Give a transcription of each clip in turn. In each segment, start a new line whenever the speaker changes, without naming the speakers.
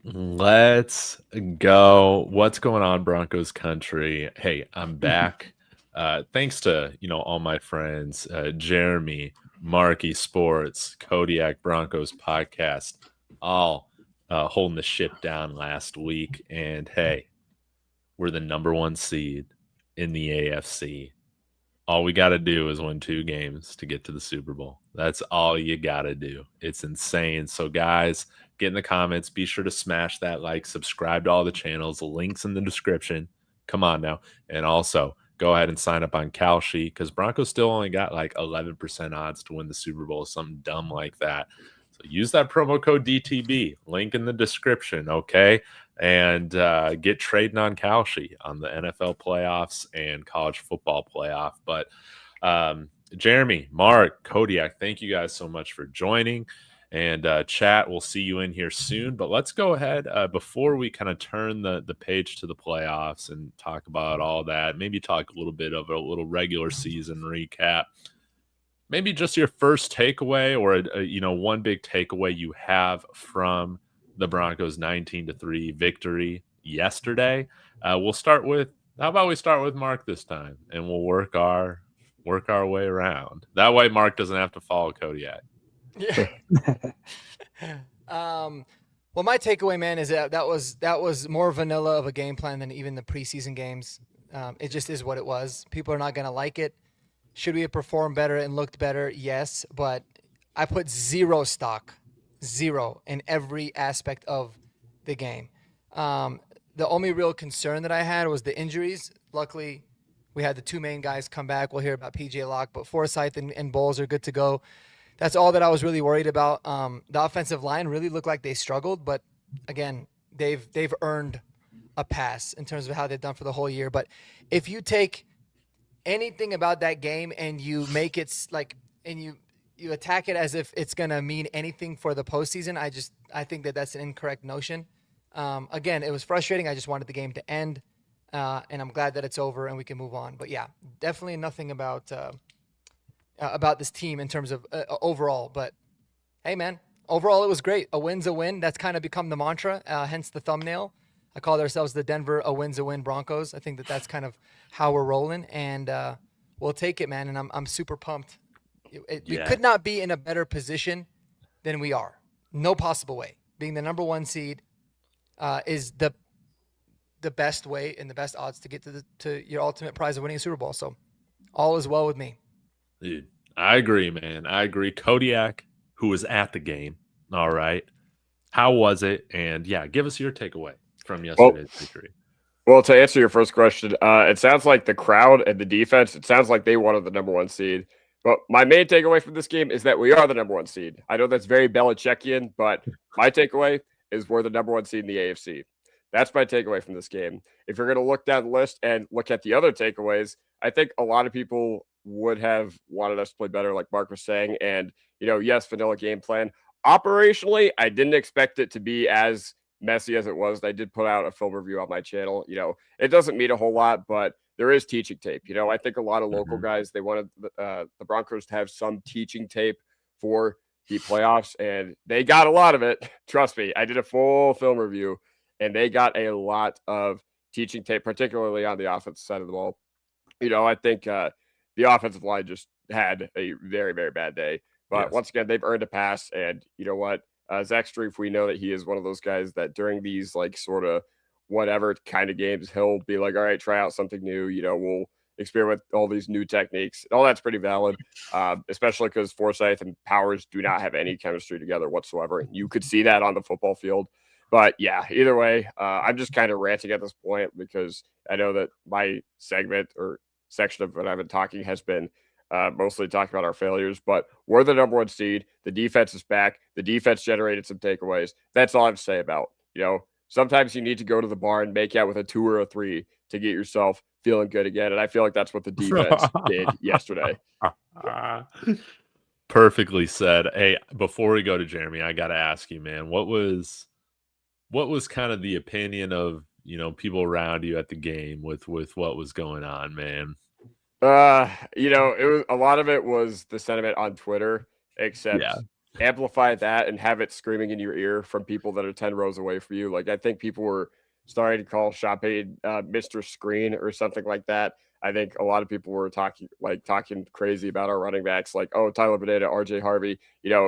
Let's go. What's going on, Broncos country? Hey, I'm back. Thanks to all my friends, Jeremy, Marky Sports, Kodiak Broncos podcast, all holding the ship down last week. And hey, we're the number one seed in the AFC. All we got to do is win 2 games to get to the Super Bowl. That's all you got to do. It's insane. So, guys, get in the comments. Be sure to smash that like, subscribe to all the channels, links in the description. Come on now. And also, go ahead and sign up on Kalshi because Broncos still only got like 11% odds to win the Super Bowl, something dumb like that. So, use that promo code DTB, link in the description, okay? And get trading on Kalshi on the NFL playoffs and college football playoff. But Jeremy, Mark, Kodiak, thank you guys so much for joining. And chat, we'll see you in here soon. But let's go ahead before we kind of turn the page to the playoffs and talk about all that. Maybe talk a little bit of a little regular season recap. Maybe just your first takeaway or one big takeaway you have from the Broncos 19-3 victory yesterday. We'll start with how about we start with Mark this time and we'll work our way around. That way Mark doesn't have to follow Kodiak.
Yeah. Well, my takeaway, man, is that was more vanilla of a game plan than even the preseason games. It just is what it was. People are not going to like it. Should we have performed better and looked better? Yes, but I put zero stock in every aspect of the game. The only real concern that I had was the injuries. Luckily, we had the 2 main guys come back. We'll hear about PJ Locke, but Forsyth and Bowles are good to go. That's all that I was really worried about. The offensive line really looked like they struggled, but again, they've earned a pass in terms of how they've done for the whole year. But if you take anything about that game and you make it and you attack it as if it's going to mean anything for the postseason, I think that's an incorrect notion. Again, it was frustrating. I just wanted the game to end, and I'm glad that it's over and we can move on. But yeah, definitely nothing about this team in terms of overall. But hey, man, overall it was great. A win's a win. That's kind of become the mantra, hence the thumbnail. I call ourselves the Denver a win's a win Broncos. I think that's kind of how we're rolling, and we'll take it, man. And I'm super pumped. We could not be in a better position than we are. No possible way. Being the number 1 seed is the best way and the best odds to get to your ultimate prize of winning a Super Bowl. So all is well with me.
Dude, I agree, man. I agree. Kodiak, who was at the game, all right. How was it? And yeah, give us your takeaway from yesterday's victory.
Well, to answer your first question, it sounds like the crowd and the defense, it sounds like they wanted the number 1 seed. But my main takeaway from this game is that we are the number 1 seed. I know that's very Belichickian, but my takeaway is we're the number 1 seed in the AFC. That's my takeaway from this game. If you're going to look down the list and look at the other takeaways, I think a lot of people would have wanted us to play better, like Mark was saying. And, yes, vanilla game plan. Operationally, I didn't expect it to be as messy as it was. I did put out a film review on my channel. It doesn't mean a whole lot, but there is teaching tape. I think a lot of local guys, they wanted the Broncos to have some teaching tape for the playoffs, and they got a lot of it. Trust me, I did a full film review, and they got a lot of teaching tape, particularly on the offensive side of the ball. I think the offensive line just had a very, very bad day. But once again, they've earned a pass, and you know what? Zach Strief, we know that he is one of those guys that during these sort of whatever kind of games, he'll be like, all right, try out something new. We'll experiment with all these new techniques. All that's pretty valid, especially because Forsyth and Powers do not have any chemistry together whatsoever. And you could see that on the football field. But yeah, either way, I'm just kind of ranting at this point because I know that my segment or section of what I've been talking has been mostly talking about our failures, but we're the number 1 seed. The defense is back. The defense generated some takeaways. That's all I'm saying about, sometimes you need to go to the bar and make out with a 2 or a 3 to get yourself feeling good again. And I feel like that's what the defense did yesterday.
Perfectly said. Hey, before we go to Jeremy, I got to ask you, man, what was kind of the opinion of, people around you at the game with what was going on, man?
It was a lot of it was the sentiment on Twitter, except amplify that and have it screaming in your ear from people that are 10 rows away from you. Like, I think people were starting to call Sean Payton Mr. Screen or something like that. I think a lot of people were talking crazy about our running backs, like, oh, Tyler Beneda, RJ Harvey.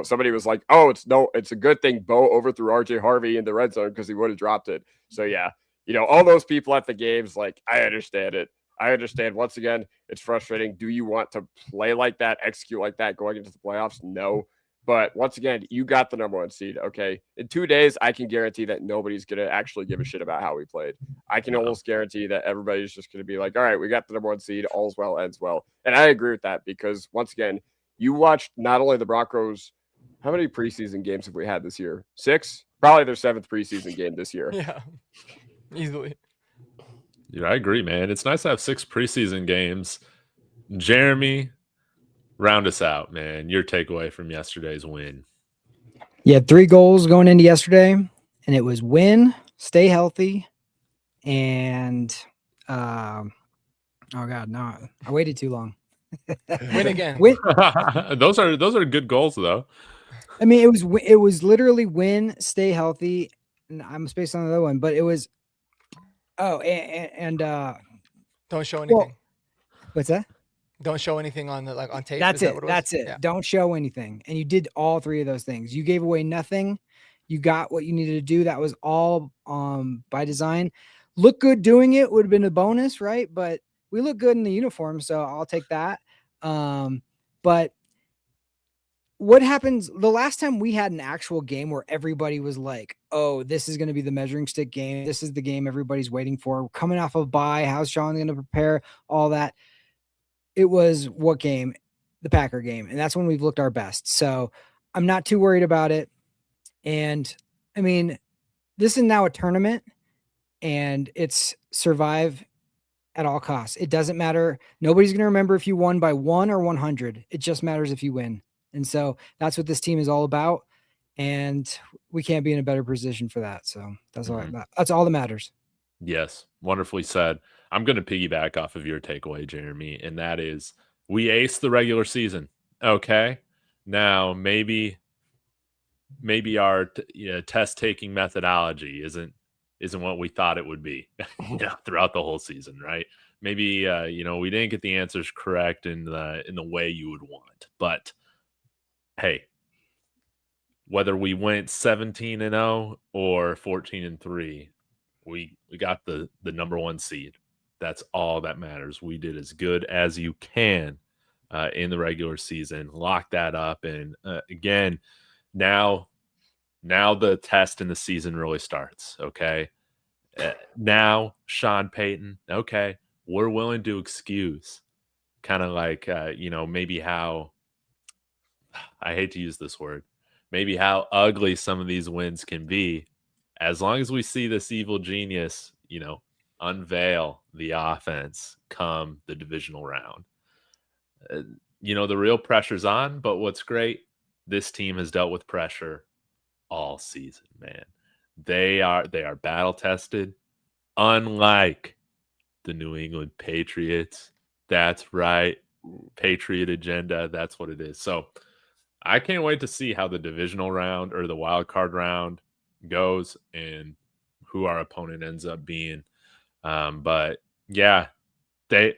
Somebody was like, oh, it's a good thing Bo overthrew RJ Harvey in the red zone because he would have dropped it. So yeah, all those people at the games, like, I understand it. I understand. Once again, it's frustrating. Do you want to play like that, execute like that going into the playoffs? No. But once again, you got the number 1 seed. Okay. In 2 days, I can guarantee that nobody's going to actually give a shit about how we played. I can almost guarantee that everybody's just going to be like, all right, we got the number 1 seed. All's well, ends well. And I agree with that because once again, you watched not only the Broncos, how many preseason games have we had this year? 6? Probably their 7th preseason game this year.
Yeah. Easily.
Yeah, I agree, man. It's nice to have 6 preseason games. Jeremy, round us out, man. Your takeaway from yesterday's win.
You had 3 goals going into yesterday, and it was win, stay healthy, and oh god, no, I waited too long.
Win again.
Win.
Those are good goals, though.
I mean, it was literally win, stay healthy, and I'm spaced on the other one, but it was and
don't show anything.
Well, what's that?
Don't show anything on tape.
That's
Is
it.
that what
That's it.
Yeah.
Don't show anything. And you did all 3 of those things. You gave away nothing. You got what you needed to do. That was all by design. Look good doing it would have been a bonus, right? But we look good in the uniform, so I'll take that. But what happens the last time we had an actual game where everybody was like, oh, this is going to be the measuring stick game. This is the game everybody's waiting for. We're coming off of bye. How's Sean going to prepare? All that. It was what game? The Packer game. And that's when we've looked our best. So I'm not too worried about it. And I mean, this is now a tournament and it's survive at all costs. It doesn't matter. Nobody's going to remember if you won by 1 or 100. It just matters if you win. And so that's what this team is all about. And we can't be in a better position for that. So that's that's all that matters.
Yes. Wonderfully said. I'm going to piggyback off of your takeaway, Jeremy, and that is we aced the regular season. Okay. Now, maybe our test-taking methodology isn't what we thought it would be throughout the whole season, right? Maybe, we didn't get the answers correct in the way you would want. But, hey, whether we went 17-0 or 14-3, we got the number 1 seed. That's all that matters. We did as good as you can in the regular season. Lock that up. And again, now the test in the season really starts. Okay. Now, Sean Payton, okay, we're willing to excuse kind of like, maybe how, I hate to use this word, maybe how ugly some of these wins can be, as long as we see this evil genius, unveil the offense come the divisional round. The real pressure's on, but what's great, this team has dealt with pressure all season, man. They are battle tested, unlike the New England Patriots. That's right. Patriot agenda. That's what it is. So I can't wait to see how the divisional round or the wild card round goes and who our opponent ends up being. But yeah,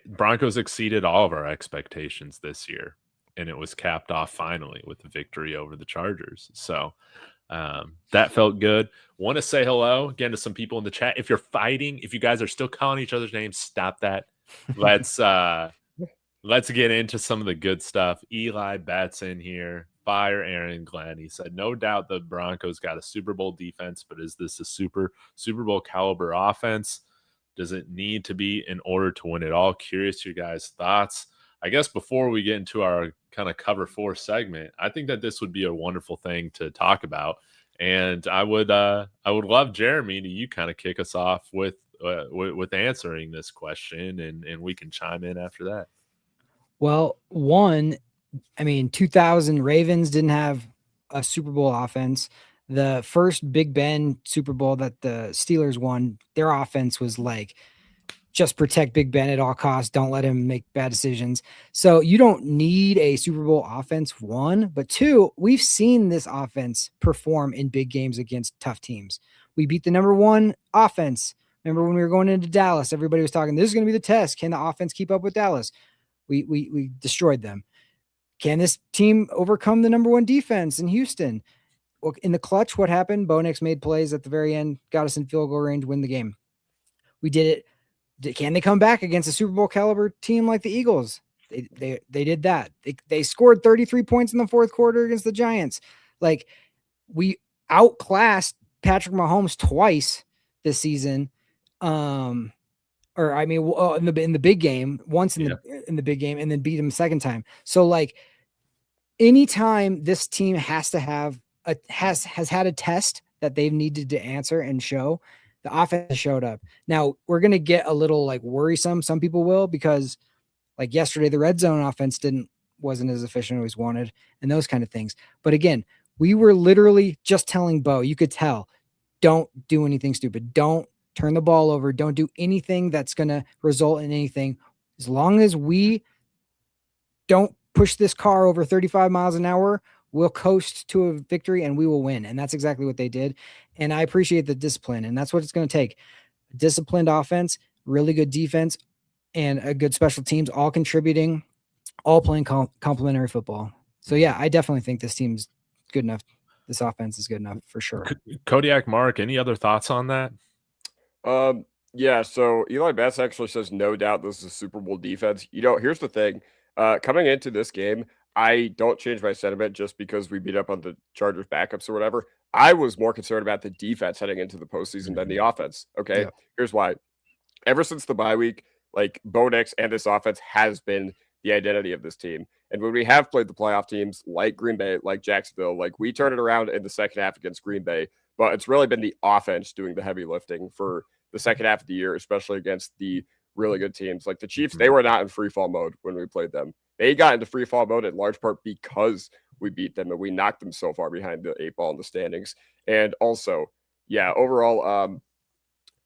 Broncos exceeded all of our expectations this year, and it was capped off finally with the victory over the Chargers. So that felt good. Want to say hello again to some people in the chat. If you're fighting, if you guys are still calling each other's names, stop that. Let's get into some of the good stuff. Eli Betts in here. Fire Aaron Glenn. He said, no doubt the Broncos got a Super Bowl defense, but is this a Super Bowl caliber offense? Does it need to be in order to win it all? Curious your guys' thoughts. I guess before we get into our kind of cover 4 segment, I think that this would be a wonderful thing to talk about. And I would love, Jeremy, to you kind of kick us off with answering this question, and we can chime in after that.
Well, 2000 Ravens didn't have a Super Bowl offense. The first Big Ben Super Bowl that the Steelers won, their offense was like just protect Big Ben at all costs. Don't let him make bad decisions. So you don't need a Super Bowl offense, one, but two, we've seen this offense perform in big games against tough teams. We beat the number one offense. Remember when we were going into Dallas, everybody was talking, this is going to be the test. Can the offense keep up with Dallas? We destroyed them. Can this team overcome the number one defense in Houston? Well, in the clutch, what happened? Bo Nix made plays at the very end, got us in field goal range, win the game. We did it. Can they come back against a Super Bowl caliber team like the Eagles? They did that. They scored 33 points in the fourth quarter against the Giants. Like, we outclassed Patrick Mahomes twice this season. In the big game, once in the big game, and then beat him the second time. So like, anytime this team has had a test that they've needed to answer and show, the offense showed up. Now we're gonna get a little like worrisome. Some people will, because like yesterday, the red zone offense wasn't as efficient as we wanted, and those kind of things. But again, we were literally just telling Bo, you could tell, don't do anything stupid. Don't turn the ball over. Don't do anything that's going to result in anything. As long as we don't push this car over 35 miles an hour, we'll coast to a victory and we will win. And that's exactly what they did. And I appreciate the discipline. And that's what it's going to take. Disciplined offense, really good defense, and a good special teams, all contributing, all playing complementary football. So yeah, I definitely think this team's good enough. This offense is good enough for sure.
Kodiak, Mark, any other thoughts on that?
Yeah, so Eli Betts actually says, no doubt this is a Super Bowl defense. Here's the thing. Coming into this game, I don't change my sentiment just because we beat up on the Chargers backups or whatever. I was more concerned about the defense heading into the postseason than the offense. Okay, yeah. Here's why. Ever since the bye week, like, Bo Nix and this offense has been the identity of this team. And when we have played the playoff teams like Green Bay, like Jacksonville, like, we turn it around in the second half against Green Bay. But it's really been the offense doing the heavy lifting for the second half of the year, especially against the really good teams. Like the Chiefs, they were not in free fall mode when we played them. They got into free fall mode in large part because we beat them and we knocked them so far behind the 8-ball in the standings. And also, yeah, overall,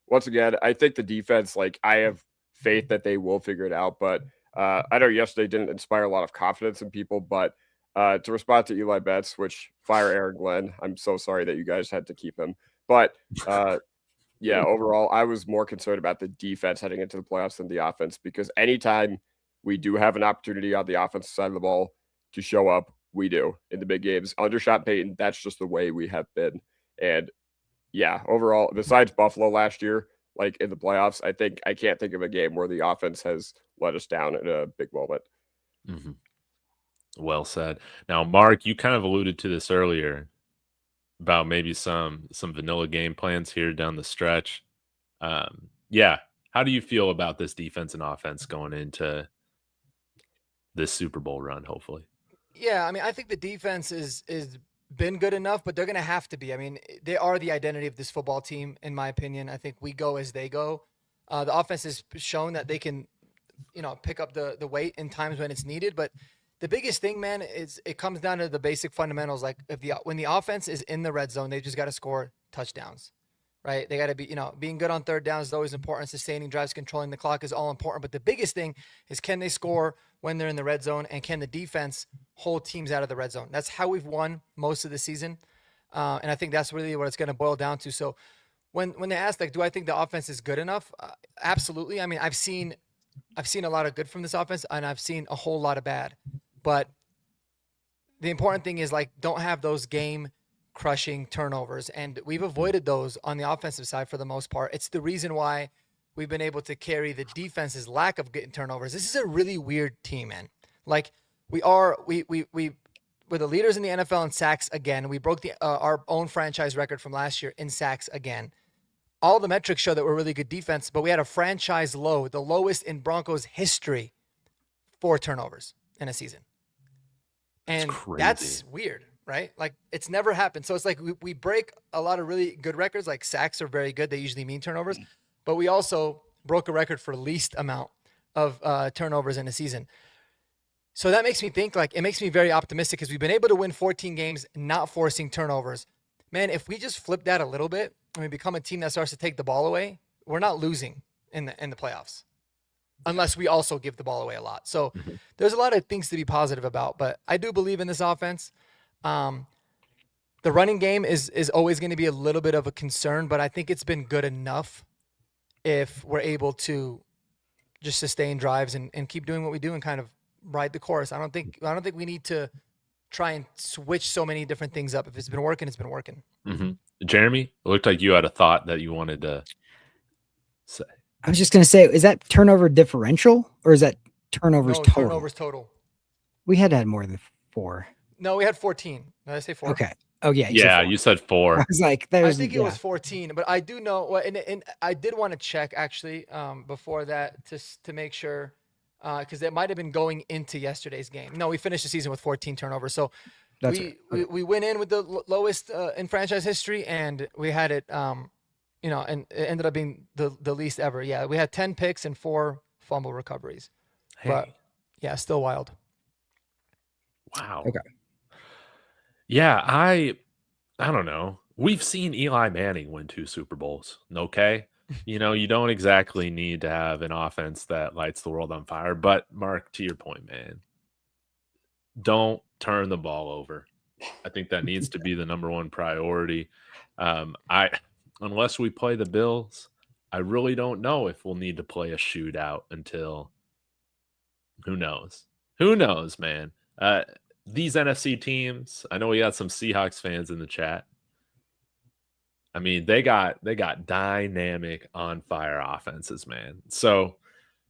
once again, I think the defense, like, I have faith that they will figure it out. But I know yesterday didn't inspire a lot of confidence in people, but to respond to Eli Betts, which fire Aaron Glenn, I'm so sorry that you guys had to keep him. But yeah, overall, I was more concerned about the defense heading into the playoffs than the offense, because anytime we do have an opportunity on the offensive side of the ball to show up, we do in the big games. Under Sean Payton, that's just the way we have been. And yeah, overall, besides Buffalo last year, like in the playoffs, I can't think of a game where the offense has let us down in a big moment.
Mm-hmm. Well said. Now, Mark, you kind of alluded to this earlier about maybe some vanilla game plans here down the stretch. Yeah, how do you feel about this defense and offense going into this Super Bowl run, hopefully?
Yeah, I mean, I think the defense is been good enough, but they're going to have to be. I mean, they are the identity of this football team, in my opinion. I think we go as they go. The offense has shown that they can, pick up the weight in times when it's needed, but the biggest thing, man, is it comes down to the basic fundamentals. Like when the offense is in the red zone, they just got to score touchdowns, right? They got to be, being good on third down is always important. Sustaining drives, controlling the clock is all important. But the biggest thing is, can they score when they're in the red zone, and can the defense hold teams out of the red zone? That's how we've won most of the season, and I think that's really what it's going to boil down to. So when they ask, like, do I think the offense is good enough? Absolutely. I mean, I've seen a lot of good from this offense, and I've seen a whole lot of bad. But the important thing is, like, don't have those game-crushing turnovers. And we've avoided those on the offensive side for the most part. It's the reason why we've been able to carry the defense's lack of getting turnovers. This is a really weird team, man. Like, we're the leaders in the NFL in sacks again. We broke our own franchise record from last year in sacks again. All the metrics show that we're really good defense, but we had a franchise low, the lowest in Broncos history, 4 turnovers in a season. And that's weird, right? Like, it's never happened. So it's like we break a lot of really good records. Like, sacks are very good. They usually mean turnovers. But we also broke a record for least amount of turnovers in a season. So that makes me think, like, it makes me very optimistic, because we've been able to win 14 games not forcing turnovers. Man, if we just flip that a little bit and we become a team that starts to take the ball away, we're not losing in the playoffs, unless we also give the ball away a lot. So
Mhm.
there's a lot of things to be positive about, but I do believe in this offense. The running game is always going to be a little bit of a concern, but I think it's been good enough if we're able to just sustain drives and keep doing what we do and kind of ride the course. I don't think we need to try and switch so many different things up. If it's been working, it's been working.
Mhm. Jeremy, it looked like you had a thought that you wanted to say.
I was just going to say, is that turnover differential or is that turnovers
No,
total?
turnovers total.
We had more than 4.
No, we had 14. Did I say 4?
Okay. Oh yeah. You said
Yeah,
4.
you said
I
4.
was like,
I
there's.
think it was 14, but I do know, and I did want to check actually before that to make sure, because it might have been going into yesterday's game. No, we finished the season with 14 turnovers, so
That's
we,
right. Okay.
we went in with the lowest in franchise history, and we had it, and it ended up being the least ever. Yeah, we had 10 picks and 4 fumble recoveries, but yeah, still wild.
Wow.
Okay.
Yeah, I don't know. We've seen Eli Manning win 2 Super Bowls. Okay. You don't exactly need to have an offense that lights the world on fire. But Mark, to your point, man, don't turn the ball over. I think that needs to be the number one priority. Unless we play the Bills, I really don't know if we'll need to play a shootout until who knows? Who knows, man? These NFC teams, I know we got some Seahawks fans in the chat. I mean, they got dynamic on fire offenses, man. So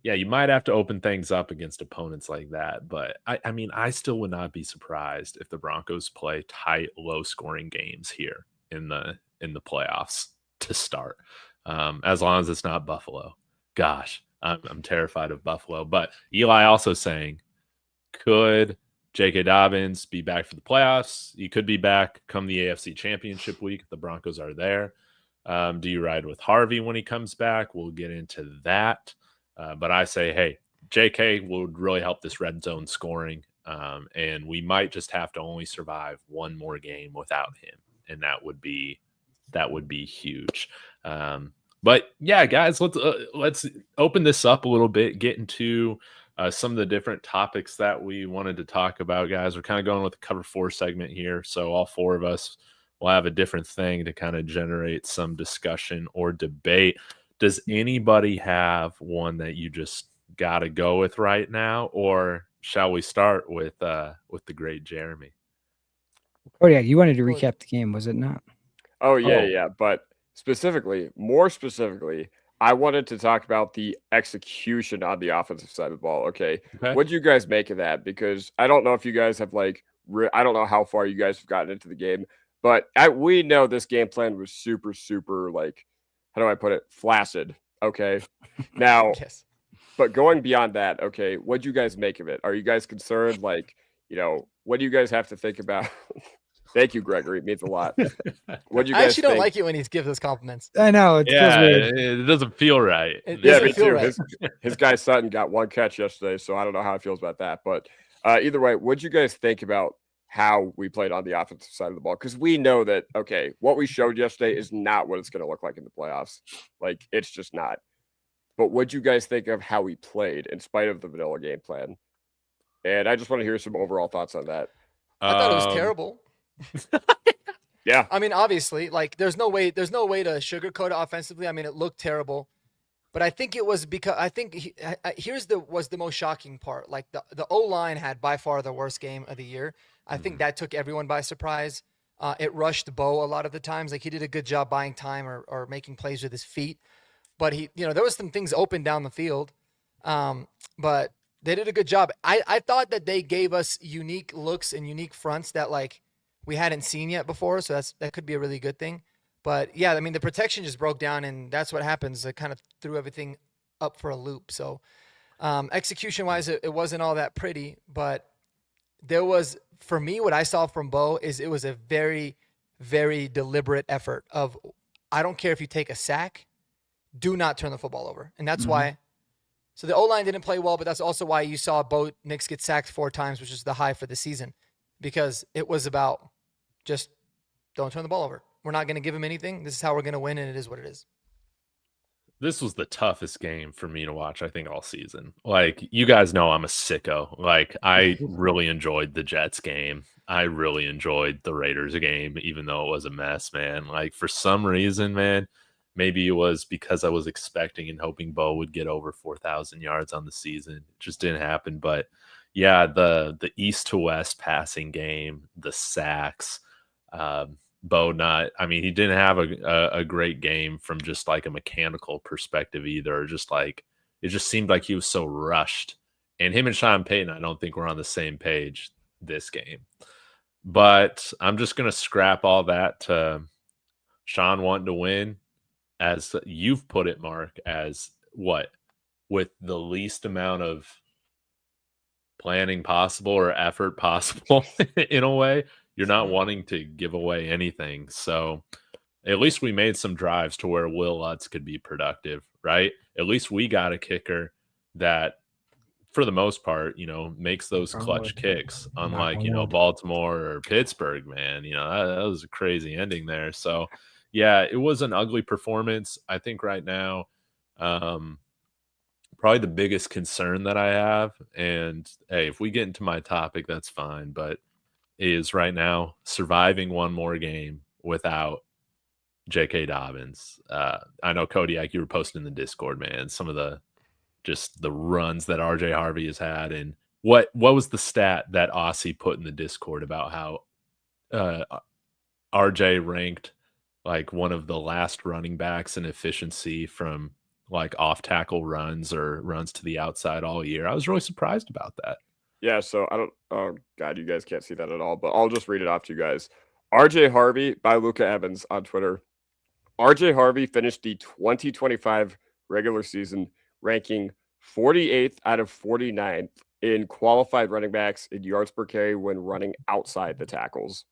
yeah, you might have to open things up against opponents like that. But I mean, I still would not be surprised if the Broncos play tight, low scoring games here in the playoffs to start. As long as it's not Buffalo. Gosh, I'm terrified of Buffalo. But Eli also saying, could J.K. Dobbins be back for the playoffs? He could be back come the AFC Championship week if the Broncos are there. Do you ride with Harvey when he comes back? We'll get into that. But I say, hey, J.K. would really help this red zone scoring. And we might just have to only survive one more game without him. And that would be huge. But yeah, guys, let's open this up a little bit, get into some of the different topics that we wanted to talk about, guys. We're kind of going with the cover 4 segment here. So all 4 of us will have a different thing to kind of generate some discussion or debate. Does anybody have one that you just got to go with right now? Or shall we start with the great Jeremy?
Oh yeah, you wanted to recap the game, was it not?
Oh yeah. But more specifically, I wanted to talk about the execution on the offensive side of the ball. Okay. What do you guys make of that? Because I don't know if you guys have I don't know how far you guys have gotten into the game, but we know this game plan was super, super how do I put it? Flaccid. Okay. Now,
Yes.
But going beyond that, okay, what do you guys make of it? Are you guys concerned? What do you guys have to think about? Thank you, Gregory. It means a lot. What do you guys
I actually don't
think?
like it when he gives us compliments.
I know it feels weird.
It doesn't feel right.
It
Yeah,
doesn't
me
feel
too.
right.
His guy Sutton got 1 catch yesterday, so I don't know how he feels about that. But either way, what do you guys think about how we played on the offensive side of the ball? Because we know that, okay, what we showed yesterday is not what it's going to look like in the playoffs. It's just not. But what do you guys think of how we played in spite of the vanilla game plan? And I just want to hear some overall thoughts on that.
I thought it was terrible.
Yeah.
I mean, obviously, there's no way to sugarcoat it offensively. I mean, it looked terrible, but I think it was because here's the most shocking part. The O-line had by far the worst game of the year. I think that took everyone by surprise. It rushed Bo a lot of the times. He did a good job buying time or making plays with his feet, but there was some things open down the field. But they did a good job. I thought that they gave us unique looks and unique fronts that we hadn't seen yet before, so that could be a really good thing. But yeah, I mean, the protection just broke down, and that's what happens. It kind of threw everything up for a loop. So execution-wise, it wasn't all that pretty, but there was, for me, what I saw from Bo is it was a very, very deliberate effort of, I don't care if you take a sack, do not turn the football over. And that's why. So the O-line didn't play well, but that's also why you saw Bo Nix get sacked 4 times, which is the high for the season, because it was about just don't turn the ball over. We're not going to give him anything. This is how we're going to win, and it is what it is.
This was the toughest game for me to watch, I think, all season. Like, you guys know I'm a sicko. Like, I really enjoyed the Jets game. I really enjoyed the Raiders game, even though it was a mess, man. Like, for some reason, man, maybe it was because I was expecting and hoping Bo would get over 4,000 yards on the season. It just didn't happen. But yeah, the East to West passing game, the sacks, Bo not, I mean, he didn't have a great game from just like a mechanical perspective either. Just like it just seemed like he was so rushed. And him and Sean Payton, I don't think we're on the same page this game. But I'm just gonna scrap all that to Sean wanting to win, as you've put it, Mark, as what, with the least amount of planning possible or effort possible in a way. You're not wanting to give away anything. So at least we made some drives to where Will Lutz could be productive, right? At least we got a kicker that, for the most part, makes those clutch kicks, unlike, Baltimore or Pittsburgh, man. That was a crazy ending there. So, yeah, it was an ugly performance. I think right now, probably the biggest concern that I have, and hey, if we get into my topic, that's fine, but is right now surviving one more game without J.K. Dobbins. I know, Kodiak, you were posting in the Discord, man, some of the runs that RJ Harvey has had. And what was the stat that Aussie put in the Discord about how RJ ranked like one of the last running backs in efficiency from like off tackle runs or runs to the outside all year? I was really surprised about that.
Yeah, so I don't. Oh God, you guys can't see that at all, but I'll just read it off to you guys. RJ Harvey by Luca Evans on Twitter. RJ Harvey finished the 2025 regular season ranking 48th out of 49th in qualified running backs in yards per carry when running outside the tackles.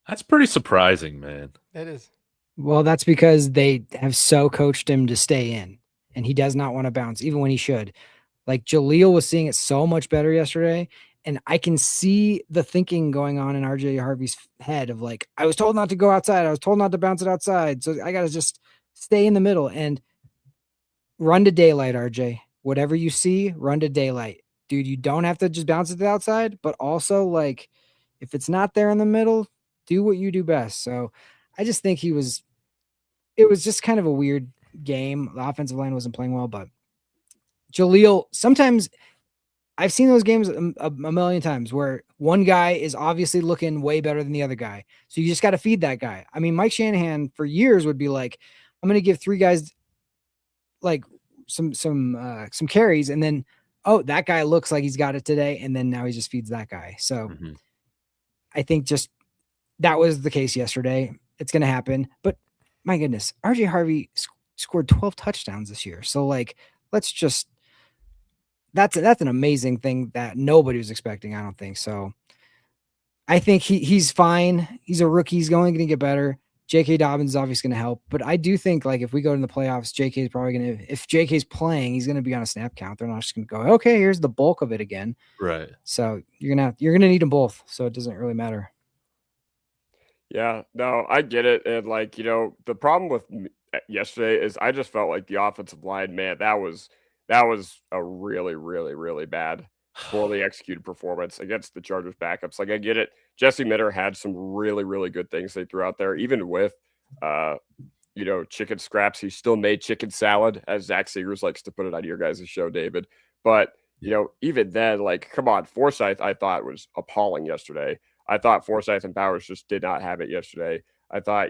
That's pretty surprising, man.
It is.
Well, that's because they have so coached him to stay in, and he does not want to bounce, even when he should. Like, Jaleel was seeing it so much better yesterday, and I can see the thinking going on in RJ Harvey's head of like, I was told not to go outside. I was told not to bounce it outside. So I got to just stay in the middle and run to daylight, RJ. Whatever you see, run to daylight. Dude, you don't have to just bounce it to the outside, but also, like, if it's not there in the middle, do what you do best. So I just think it was just kind of a weird game. The offensive line wasn't playing well, but Jaleel, sometimes I've seen those games a million times where one guy is obviously looking way better than the other guy. So you just got to feed that guy. I mean, Mike Shanahan for years would be like, I'm going to give three guys like some carries, and then, oh, that guy looks like he's got it today. And then now he just feeds that guy. So I think just that was the case yesterday. It's going to happen. But my goodness, RJ Harvey scored 12 touchdowns this year. So like, let's just, that's an amazing thing that nobody was expecting. I don't think so. I think he's fine. He's a rookie. He's only going to get better. J.K. Dobbins is obviously going to help, but I do think like if we go to the playoffs, J.K. is probably going to, if J.K.'s playing, he's going to be on a snap count. They're not just going to go, okay, here's the bulk of it again.
Right.
So you're going to need them both. So it doesn't really matter.
Yeah, no, I get it. And like, the problem with yesterday is I just felt like the offensive line, man, that was a really, really, really bad, poorly executed performance against the Chargers backups. Like, I get it. Jesse Minter had some really, really good things they threw out there, even with, chicken scraps. He still made chicken salad, as Zach Seegers likes to put it on your guys' show, David. But, even then, like, come on, Forsyth, I thought was appalling yesterday. I thought Forsyth and Bowers just did not have it yesterday. I thought,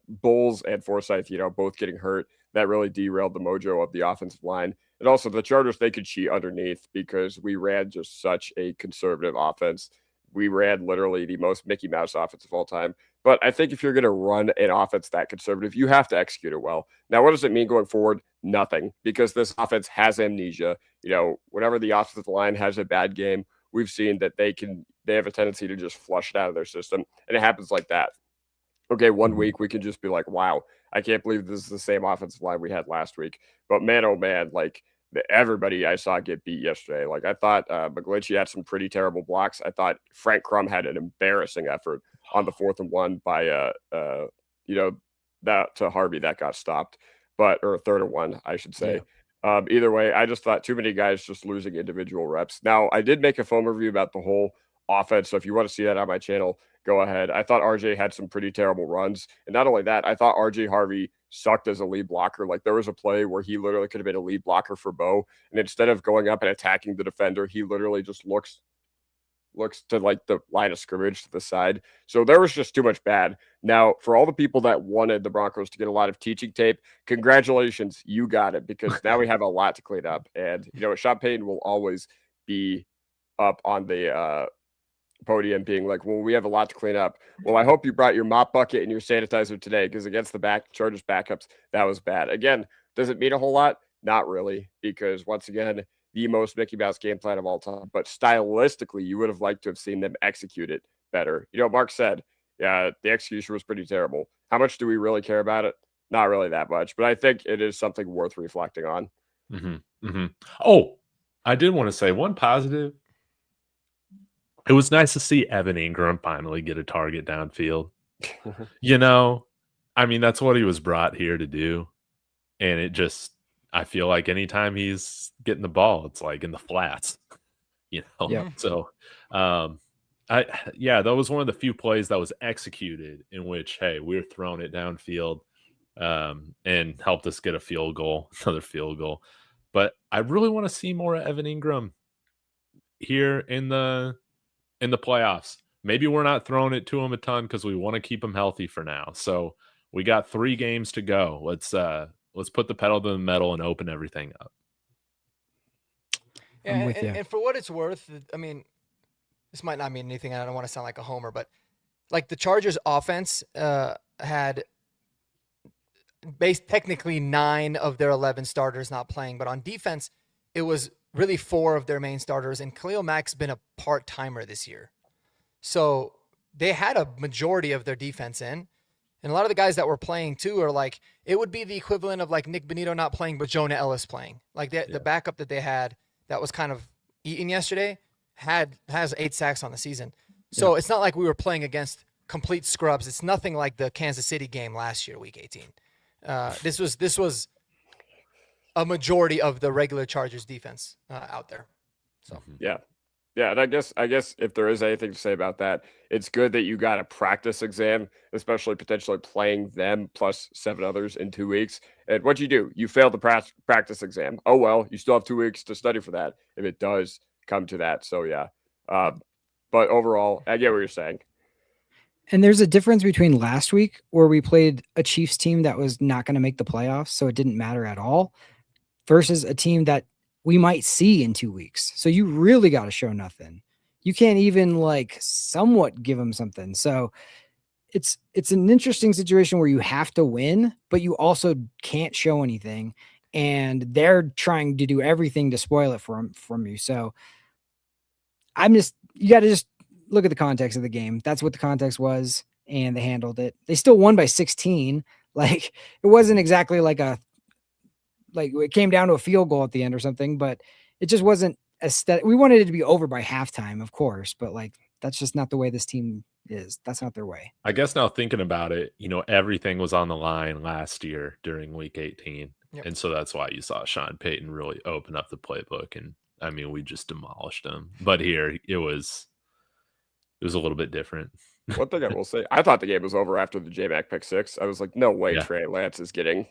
Bowles and Forsyth, both getting hurt. That really derailed the mojo of the offensive line. And also the Chargers, they could cheat underneath because we ran just such a conservative offense. We ran literally the most Mickey Mouse offense of all time. But I think if you're going to run an offense that conservative, you have to execute it well. Now, what does it mean going forward? Nothing, because this offense has amnesia. Whenever the offensive line has a bad game, we've seen that they have a tendency to just flush it out of their system. And it happens like that. Okay, one week we can just be like, wow, I can't believe this is the same offensive line we had last week. But man, oh man, like everybody I saw get beat yesterday. Like I thought McGlinchey had some pretty terrible blocks. I thought Frank Crum had an embarrassing effort on the 4th and 1 by that to Harvey that got stopped, or 3rd and 1, I should say. Either way, I just thought too many guys just losing individual reps. Now, I did make a film review about the whole offense, so if you want to see that on my channel, go ahead. I thought RJ had some pretty terrible runs, and not only that, I thought RJ Harvey sucked as a lead blocker. Like, there was a play where he literally could have been a lead blocker for Bo, and instead of going up and attacking the defender, he literally just looks to like the line of scrimmage to the side. So there was just too much bad. Now, for all the people that wanted the Broncos to get a lot of teaching tape, congratulations, you got it, because now we have a lot to clean up. And, Sean Payton will always be up on the podium being like, well, we have a lot to clean up. Well, I hope you brought your mop bucket and your sanitizer today, because against the Chargers backups, that was bad. Again, does it mean a whole lot? Not really, because once again, the most Mickey Mouse game plan of all time. But stylistically, you would have liked to have seen them execute it better. Mark said, yeah, the execution was pretty terrible. How much do we really care about it? Not really that much, but I think it is something worth reflecting on.
Oh, I did want to say one positive. It was nice to see Evan Ingram finally get a target downfield. I mean, that's what he was brought here to do. And I feel like anytime he's getting the ball, it's like in the flats, So, that was one of the few plays that was executed in which, hey, we're throwing it downfield, and helped us get another field goal. But I really want to see more of Evan Ingram here in the playoffs. Maybe we're not throwing it to him a ton because we want to keep him healthy for now. So we got 3 games to go. Let's put the pedal to the metal and open everything up.
Yeah, and for what it's worth, I mean, this might not mean anything. I don't want to sound like a homer, but like the Chargers offense had technically 9 of their 11 starters not playing, but on defense, it was really 4 of their main starters, and Khalil Mack's been a part-timer this year. So they had a majority of their defense in. And a lot of the guys that were playing too are like, it would be the equivalent of like Nick Bonito not playing, but Jonah Ellis playing. Like the backup that they had that was kind of eaten yesterday has 8 sacks on the season. So it's not like we were playing against complete scrubs. It's nothing like the Kansas City game last year, week 18. This was a majority of the regular Chargers defense out there. So
Yeah, and I guess if there is anything to say about that, it's good that you got a practice exam, especially potentially playing them plus 7 others in 2 weeks. And what you do, you failed the practice exam. Oh, well, you still have 2 weeks to study for that if it does come to that. So, yeah. But overall, I get what you're saying.
And there's a difference between last week where we played a Chiefs team that was not going to make the playoffs, so it didn't matter at all, versus a team that we might see in 2 weeks. So you really got to show nothing. You can't even like somewhat give them something. So it's an interesting situation where you have to win, but you also can't show anything. And they're trying to do everything to spoil it from you. So you got to just look at the context of the game. That's what the context was. And they handled it. They still won by 16. Like it wasn't exactly like it came down to a field goal at the end or something, but it just wasn't aesthetic. We wanted it to be over by halftime, of course, but like, that's just not the way this team is. That's not their way.
I guess now thinking about it, everything was on the line last year during week 18. Yep. And so that's why you saw Sean Payton really open up the playbook. And I mean, we just demolished them, but here it was a little bit different.
One thing I will say, I thought the game was over after the J-Mac pick 6. I was like, no way Trey Lance is getting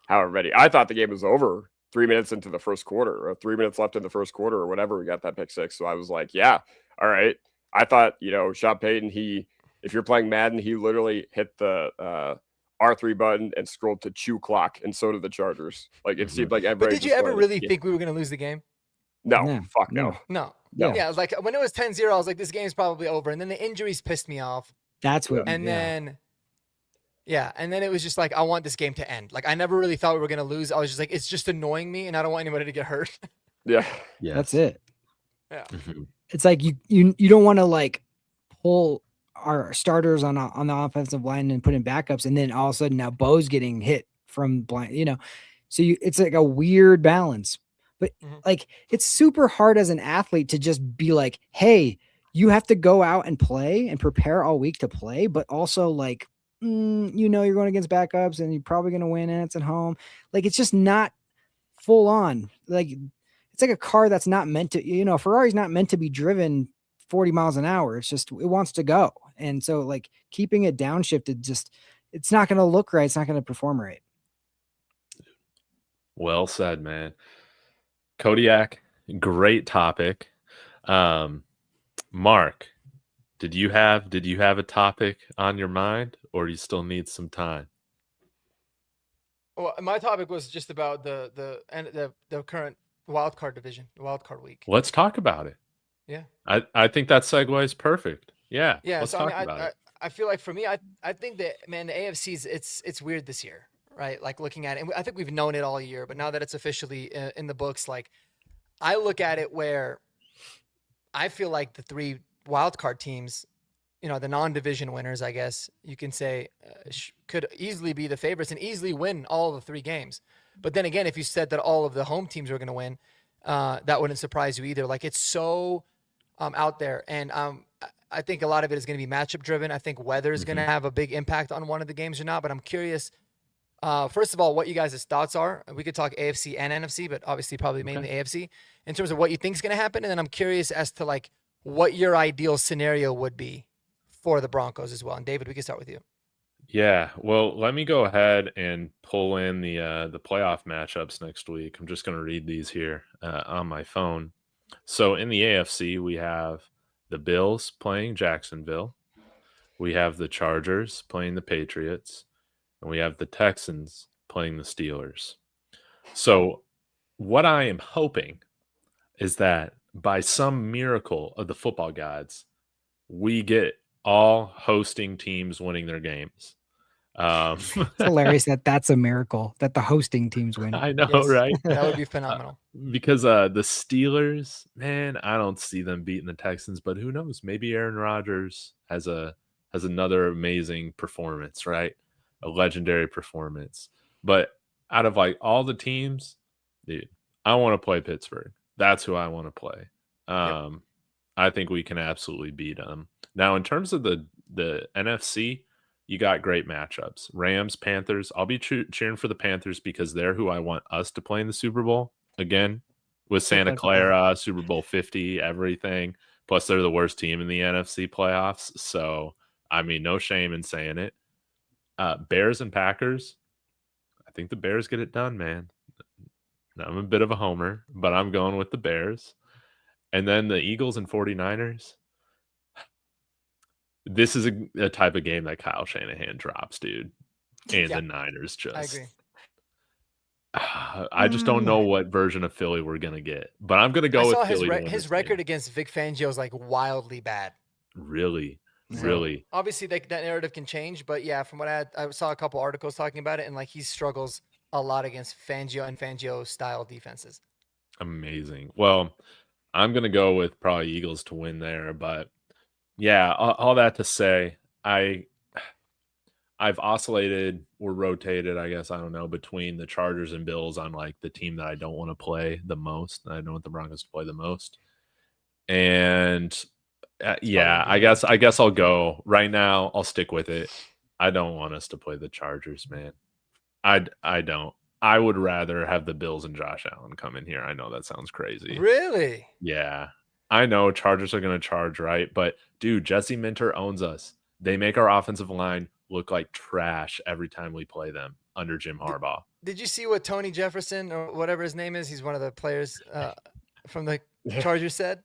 however many. I thought the game was over 3 minutes into the first quarter, or 3 minutes left in the first quarter, or whatever. We got that pick 6. So I was like, yeah, all right. I thought, Sean Payton, if you're playing Madden, he literally hit the R3 button and scrolled to chew clock, and so did the Chargers. Like it seemed like everybody.
But did you ever really think we were going to lose the game?
No, fuck no.
Yeah, it was like when it was 10-0, I was like, this game's probably over. And then the injuries pissed me off.
That's what.
And then it was just like, I want this game to end. Like I never really thought we were going to lose. I was just like, it's just annoying me, and I don't want anybody to get hurt.
Yeah,
that's it.
Yeah,
it's like you don't want to like pull our starters on the offensive line and put in backups, and then all of a sudden now Bo's getting hit from blind. So it's like a weird balance. But like, it's super hard as an athlete to just be like, hey, you have to go out and play and prepare all week to play, but also like you know, you're going against backups and you're probably going to win and it's at home. Like, it's just not full on. Like, it's like a car that's not meant to, you know, Ferrari's not meant to be driven 40 miles an hour. It's just, it wants to go. And so, like, keeping it downshifted, just, it's not going to look right. It's not going to perform right.
Well said, man. Kodiak, great topic. Mark, did you have a topic on your mind, or do you still need some time?
Well, my topic was just about the current wild card division, wild card week.
Let's talk about it.
Yeah.
I think that segue is perfect. Yeah.
Yeah.
Let's
So
talk
I mean,
about it.
I feel like for me, I think that, man, the AFC's it's weird this year, right? Like, looking at it, and I think we've known it all year, but now that it's officially in the books, like, I look at it where I feel like the three wild card teams, you know, the non-division winners, I guess you can say, could easily be the favorites and easily win all the three games. But then again, if you said that all of the home teams were going to win, that wouldn't surprise you either. Like, it's so out there. And I think a lot of it is going to be matchup driven. I think weather is going to have a big impact on one of the games or not. But I'm curious, first of all, what you guys' thoughts are. We could talk AFC and NFC, but obviously probably mainly AFC, in terms of what you think is going to happen. And then I'm curious as to, like, what your ideal scenario would be for the Broncos as well. And David, we can start with you.
Yeah, well, let me go ahead and pull in the playoff matchups next week. I'm just going to read these here on my phone. So in the AFC, we have the Bills playing Jacksonville. We have the Chargers playing the Patriots, and we have the Texans playing the Steelers. So what I am hoping is that by some miracle of the football gods, we get all hosting teams winning their games.
It's hilarious that that's a miracle that the hosting teams win.
I know,
Yes,
right?
That would be phenomenal.
Because the Steelers, man, I don't see them beating the Texans, but who knows? Maybe Aaron Rodgers has another amazing performance, right? A legendary performance. But out of, like, all the teams, dude, I want to play Pittsburgh. That's who I want to play. I think we can absolutely beat them. Now, in terms of the NFC, you got great matchups. Rams, Panthers. I'll be cheering for the Panthers because they're who I want us to play in the Super Bowl. Again, with Santa Clara, Super Bowl 50, everything. Plus, they're the worst team in the NFC playoffs. So, I mean, no shame in saying it. Bears and Packers. I think the Bears get it done, man. I'm a bit of a homer, but I'm going with the Bears. And then the Eagles and 49ers. This is a type of game that Kyle Shanahan drops, dude. And the Niners just.
I agree.
I just don't know what version of Philly we're going to get. But I'm going to go with Philly.
His record against Vic Fangio is, like, wildly bad.
Really?
So,
really?
Obviously, that narrative can change. But, yeah, from what I saw a couple articles talking about it, and, like, he struggles a lot against Fangio and Fangio-style defenses.
Amazing. Well, I'm going to go with probably Eagles to win there. But, yeah, all that to say, I've oscillated or rotated, I guess, I don't know, between the Chargers and Bills on, like, the team that I don't want to play the most. I don't want the Broncos to play the most. And yeah, I guess I'll go right now. I'll stick with it. I don't want us to play the Chargers, man. I don't. I would rather have the Bills and Josh Allen come in here. I know that sounds crazy.
Really?
Yeah. I know Chargers are going to charge, right? But, dude, Jesse Minter owns us. They make our offensive line look like trash every time we play them under Jim Harbaugh.
Did you see what Tony Jefferson, or whatever his name is? He's one of the players from the Chargers said.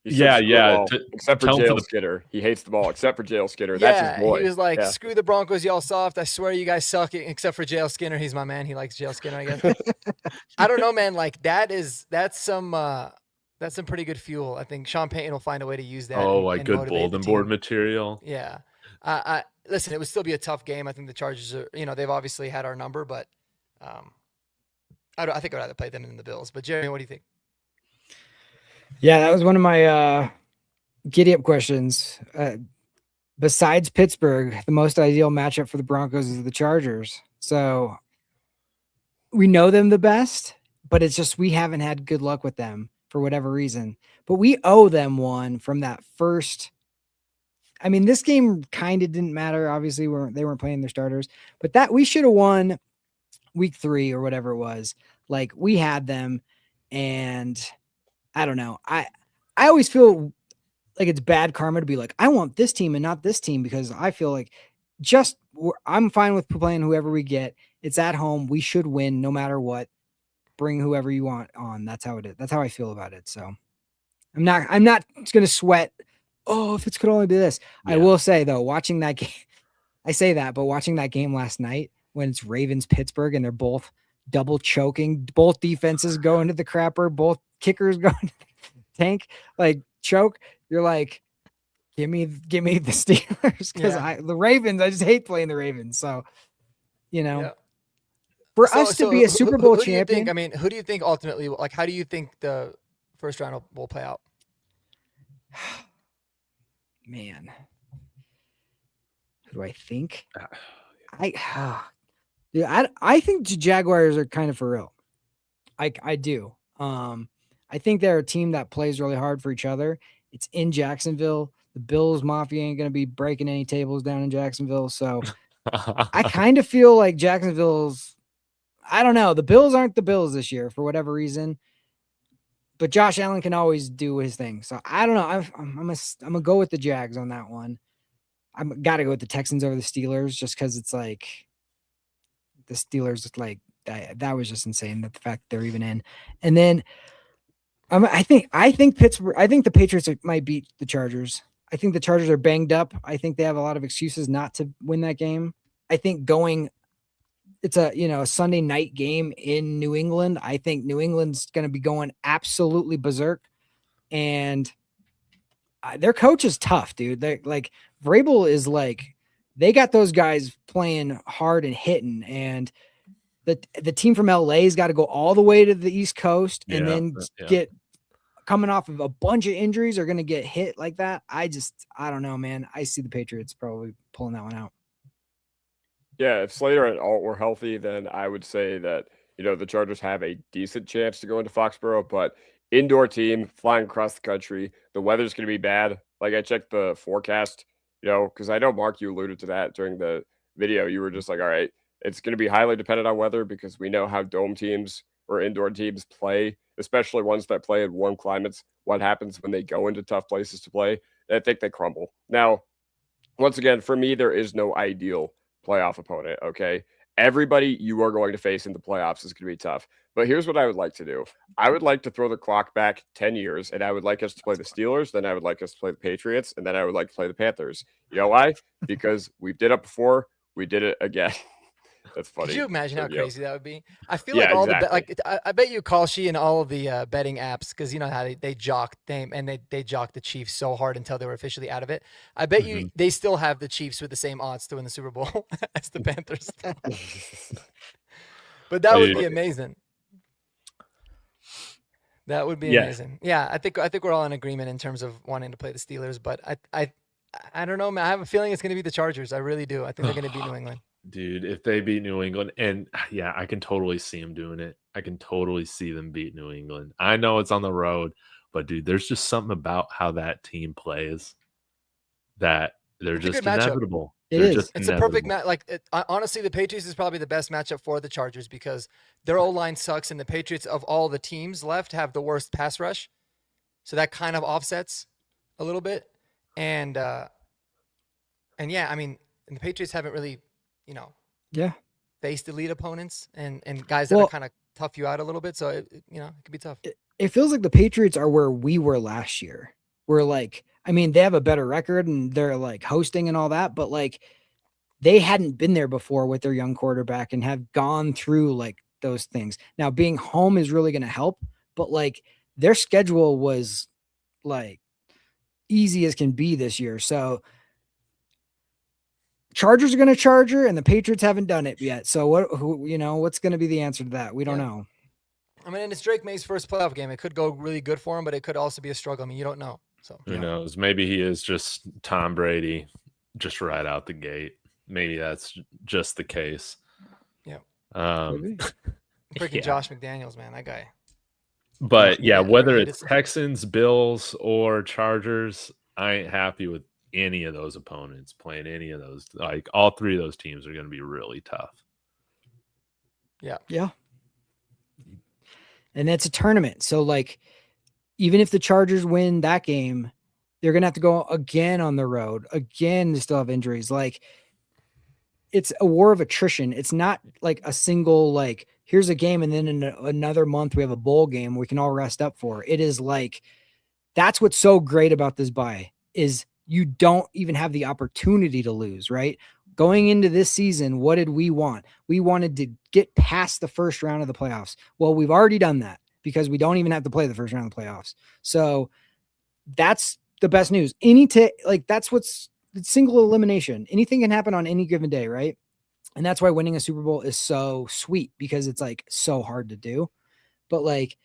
Yeah. Except for JL Skinner. He hates the ball, except for JL Skinner. That's his boy.
He was like, screw the Broncos, y'all soft. I swear you guys suck, except for JL Skinner. He's my man. He likes JL Skinner, I guess. I don't know, man. Like, that's some pretty good fuel. I think Sean Payton will find a way to use that.
Oh, like good bulletin board material.
Yeah. Listen, it would still be a tough game. I think the Chargers are, they've obviously had our number, but I think I'd rather play them than the Bills. But Jeremy, what do you think?
Yeah, that was one of my giddy up questions. Besides Pittsburgh, the most ideal matchup for the Broncos is the Chargers. So we know them the best, but it's just we haven't had good luck with them for whatever reason. But we owe them one from that first I mean, this game kind of didn't matter. Obviously, they weren't playing their starters, but that we should have won week 3 or whatever it was. Like we had them, and I don't know. I always feel like it's bad karma to be like, I want this team and not this team, because I feel like I'm fine with playing whoever we get. It's at home. We should win no matter what. Bring whoever you want on. That's how it is. That's how I feel about it. So I'm not going to sweat. Oh, if it could only be this. Yeah. I will say though, watching that game, I say that, but watching that game last night when it's Ravens Pittsburgh and they're both double choking, both defenses go into the crapper, both kickers go into the tank, like choke. You're like, give me the Steelers, because the Ravens, I just hate playing the Ravens. So, for us to be a Super Bowl champion,
I mean, who do you think ultimately? Like, how do you think the first round will play out?
Man, who do I think? I think the Jaguars are kind of for real. I do. I think they're a team that plays really hard for each other. It's in Jacksonville. The Bills Mafia ain't going to be breaking any tables down in Jacksonville. So I kind of feel like Jacksonville's, I don't know. The Bills aren't the Bills this year for whatever reason, but Josh Allen can always do his thing. So I don't know. I'm gonna go with the Jags on that one. I'm got to go with the Texans over the Steelers, just because it's like the Steelers, like that was just insane, that the fact they're even in. And then I think Pittsburgh, I think the Patriots might beat the Chargers. I think the Chargers are banged up. I think they have a lot of excuses not to win that game. I think it's a Sunday night game in New England. I think New England's going to be going absolutely berserk, and their coach is tough, dude. They like Vrabel is like, they got those guys playing hard and hitting, and the team from LA's got to go all the way to the East Coast and then get coming off of a bunch of injuries, are going to get hit like that. I don't know, man. I see the Patriots probably pulling that one out.
Yeah, if Slater and Alt were healthy, then I would say that, the Chargers have a decent chance to go into Foxborough, but indoor team flying across the country, the weather's going to be bad. Like, I checked the forecast, because I know, Mark, you alluded to that during the video. You were just like, all right, it's going to be highly dependent on weather, because we know how dome teams or indoor teams play, especially ones that play in warm climates. What happens when they go into tough places to play? I think they crumble. Now, once again, for me, there is no ideal playoff opponent, okay? Everybody you are going to face in the playoffs is going to be tough. But here's what I would like to do. I would like to throw the clock back 10 years, and I would like us to play the Steelers, then I would like us to play the Patriots, and then I would like to play the Panthers. You know why? Because we've did it before. We did it again. That's funny.
Could you imagine how crazy that would be? I feel like all exactly. I bet you Kalshi and all of the betting apps, because you know how they jocked them, and they jocked the Chiefs so hard until they were officially out of it. I bet you they still have the Chiefs with the same odds to win the Super Bowl as the Panthers. But that would be amazing. That would be amazing. Yeah, I think we're all in agreement in terms of wanting to play the Steelers, but I don't know, man. I have a feeling it's going to be the Chargers. I really do. I think they're going to beat New England.
Dude, if they beat New England, and yeah, I can totally see them doing it. I can totally see them beat New England. I know it's on the road, but dude, there's just something about how that team plays that they're just inevitable.
It's a perfect match. Like, honestly, the Patriots is probably the best matchup for the Chargers, because their O-line sucks, and the Patriots, of all the teams left, have the worst pass rush. So that kind of offsets a little bit. And yeah, I mean, and the Patriots haven't really, faced elite opponents and guys that are kind of tough you out a little bit. So, it could be tough.
It feels like the Patriots are where we were last year. We're like, I mean, they have a better record and they're like hosting and all that, but like they hadn't been there before with their young quarterback and have gone through like those things. Now, being home is really going to help, but like their schedule was like easy as can be this year. So Chargers are going to Charger, and the Patriots haven't done it yet. So what's going to be the answer to that? We don't know.
I mean, and it's Drake May's first playoff game. It could go really good for him, but it could also be a struggle. I mean, you don't know. So
who knows? Maybe he is just Tom Brady, just right out the gate. Maybe that's just the case.
Yeah. Freaking Josh McDaniels, man, that guy.
But yeah, whether it's Texans, Bills, or Chargers, I ain't happy with any of those opponents, playing any of those. Like all three of those teams are going to be really tough.
Yeah. And that's a tournament. So like, even if the Chargers win that game, they're going to have to go again on the road. Again, they still have injuries. Like, it's a war of attrition. It's not like a single, like, here's a game and then in another month we have a bowl game we can all rest up for. It is like, that's what's so great about this bye is you don't even have the opportunity to lose, right? Going into this season, what did we want? We wanted to get past the first round of the playoffs. Well, we've already done that because we don't even have to play the first round of the playoffs. So that's the best news. That's what's single elimination. Anything can happen on any given day, right? And that's why winning a Super Bowl is so sweet because it's like so hard to do. But like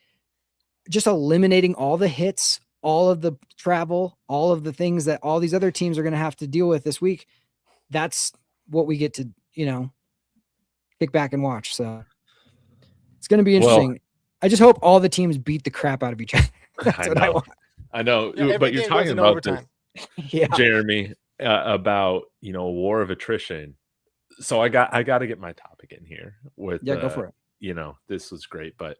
just eliminating all the hits, all of the travel, all of the things that all these other teams are going to have to deal with this week, that's what we get to, kick back and watch. So it's going to be interesting. I just hope all the teams beat the crap out of each other. That's what I want.
I know,
Yeah,
but you're talking about overtime.
Yeah,
Jeremy, about war of attrition. So I got to get my topic in here with
go for it.
This was great, but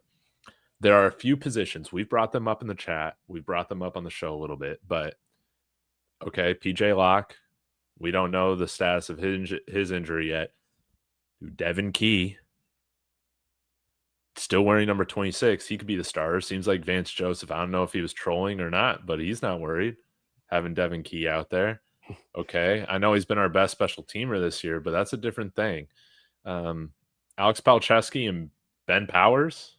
there are a few positions. We've brought them up in the chat. We've brought them up on the show a little bit, but okay, PJ Locke, we don't know the status of his injury yet. Devin Key, still wearing number 26. He could be the starter. Seems like Vance Joseph. I don't know if he was trolling or not, but he's not worried having Devin Key out there. Okay. I know he's been our best special teamer this year, but that's a different thing. Alex Palczewski and Ben Powers.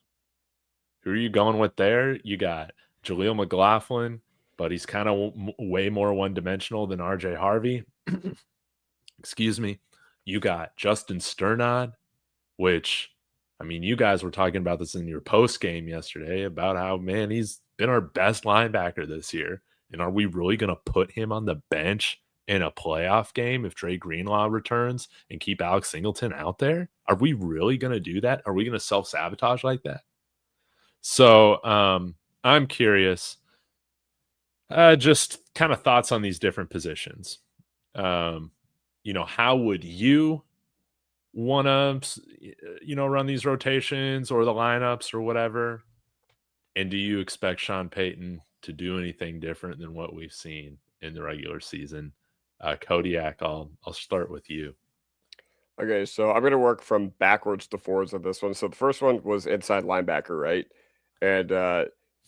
Who are you going with there? You got Jaleel McLaughlin, but he's kind of way more one-dimensional than RJ Harvey. Excuse me. You got Justin Sternad, which, I mean, you guys were talking about this in your post game yesterday about how, man, he's been our best linebacker this year. And are we really going to put him on the bench in a playoff game if Dre Greenlaw returns and keep Alex Singleton out there? Are we really going to do that? Are we going to self-sabotage like that? So I'm curious, just kind of thoughts on these different positions. How would you want to, run these rotations or the lineups or whatever? And do you expect Sean Payton to do anything different than what we've seen in the regular season? Kodiak, I'll start with you.
Okay, so I'm going to work from backwards to forwards on this one. So the first one was inside linebacker, right? And,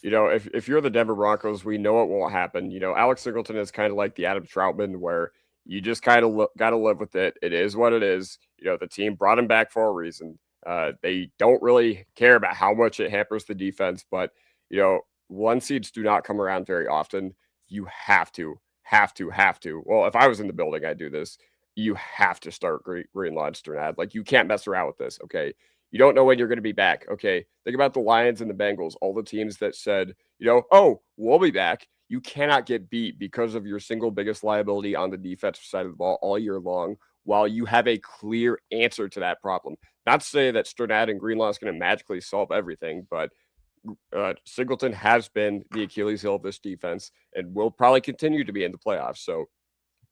if you're the Denver Broncos, we know it won't happen. Alex Singleton is kind of like the Adam Troutman where you just kind of got to live with it. It is what it is. The team brought him back for a reason. They don't really care about how much it hampers the defense, but, one seeds do not come around very often. You have to. Well, if I was in the building, I'd do this. You have to start Greenlaw and Sternad. Like, you can't mess around with this, okay? You don't know when you're going to be back. Okay. Think about the Lions and the Bengals, all the teams that said, oh, we'll be back. You cannot get beat because of your single biggest liability on the defensive side of the ball all year long while you have a clear answer to that problem. Not to say that Sternad and Greenlaw is going to magically solve everything, but Singleton has been the Achilles heel of this defense and will probably continue to be in the playoffs. So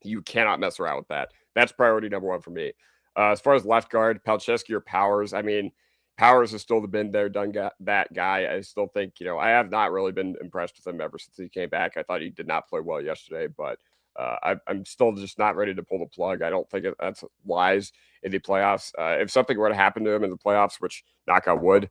you cannot mess around with that. That's priority number one for me. As far as left guard, Palczewski or Powers, I mean, Powers has still been there, done that guy. I still think, I have not really been impressed with him ever since he came back. I thought he did not play well yesterday, but I'm still just not ready to pull the plug. I don't think that's wise in the playoffs. If something were to happen to him in the playoffs, which knock on wood,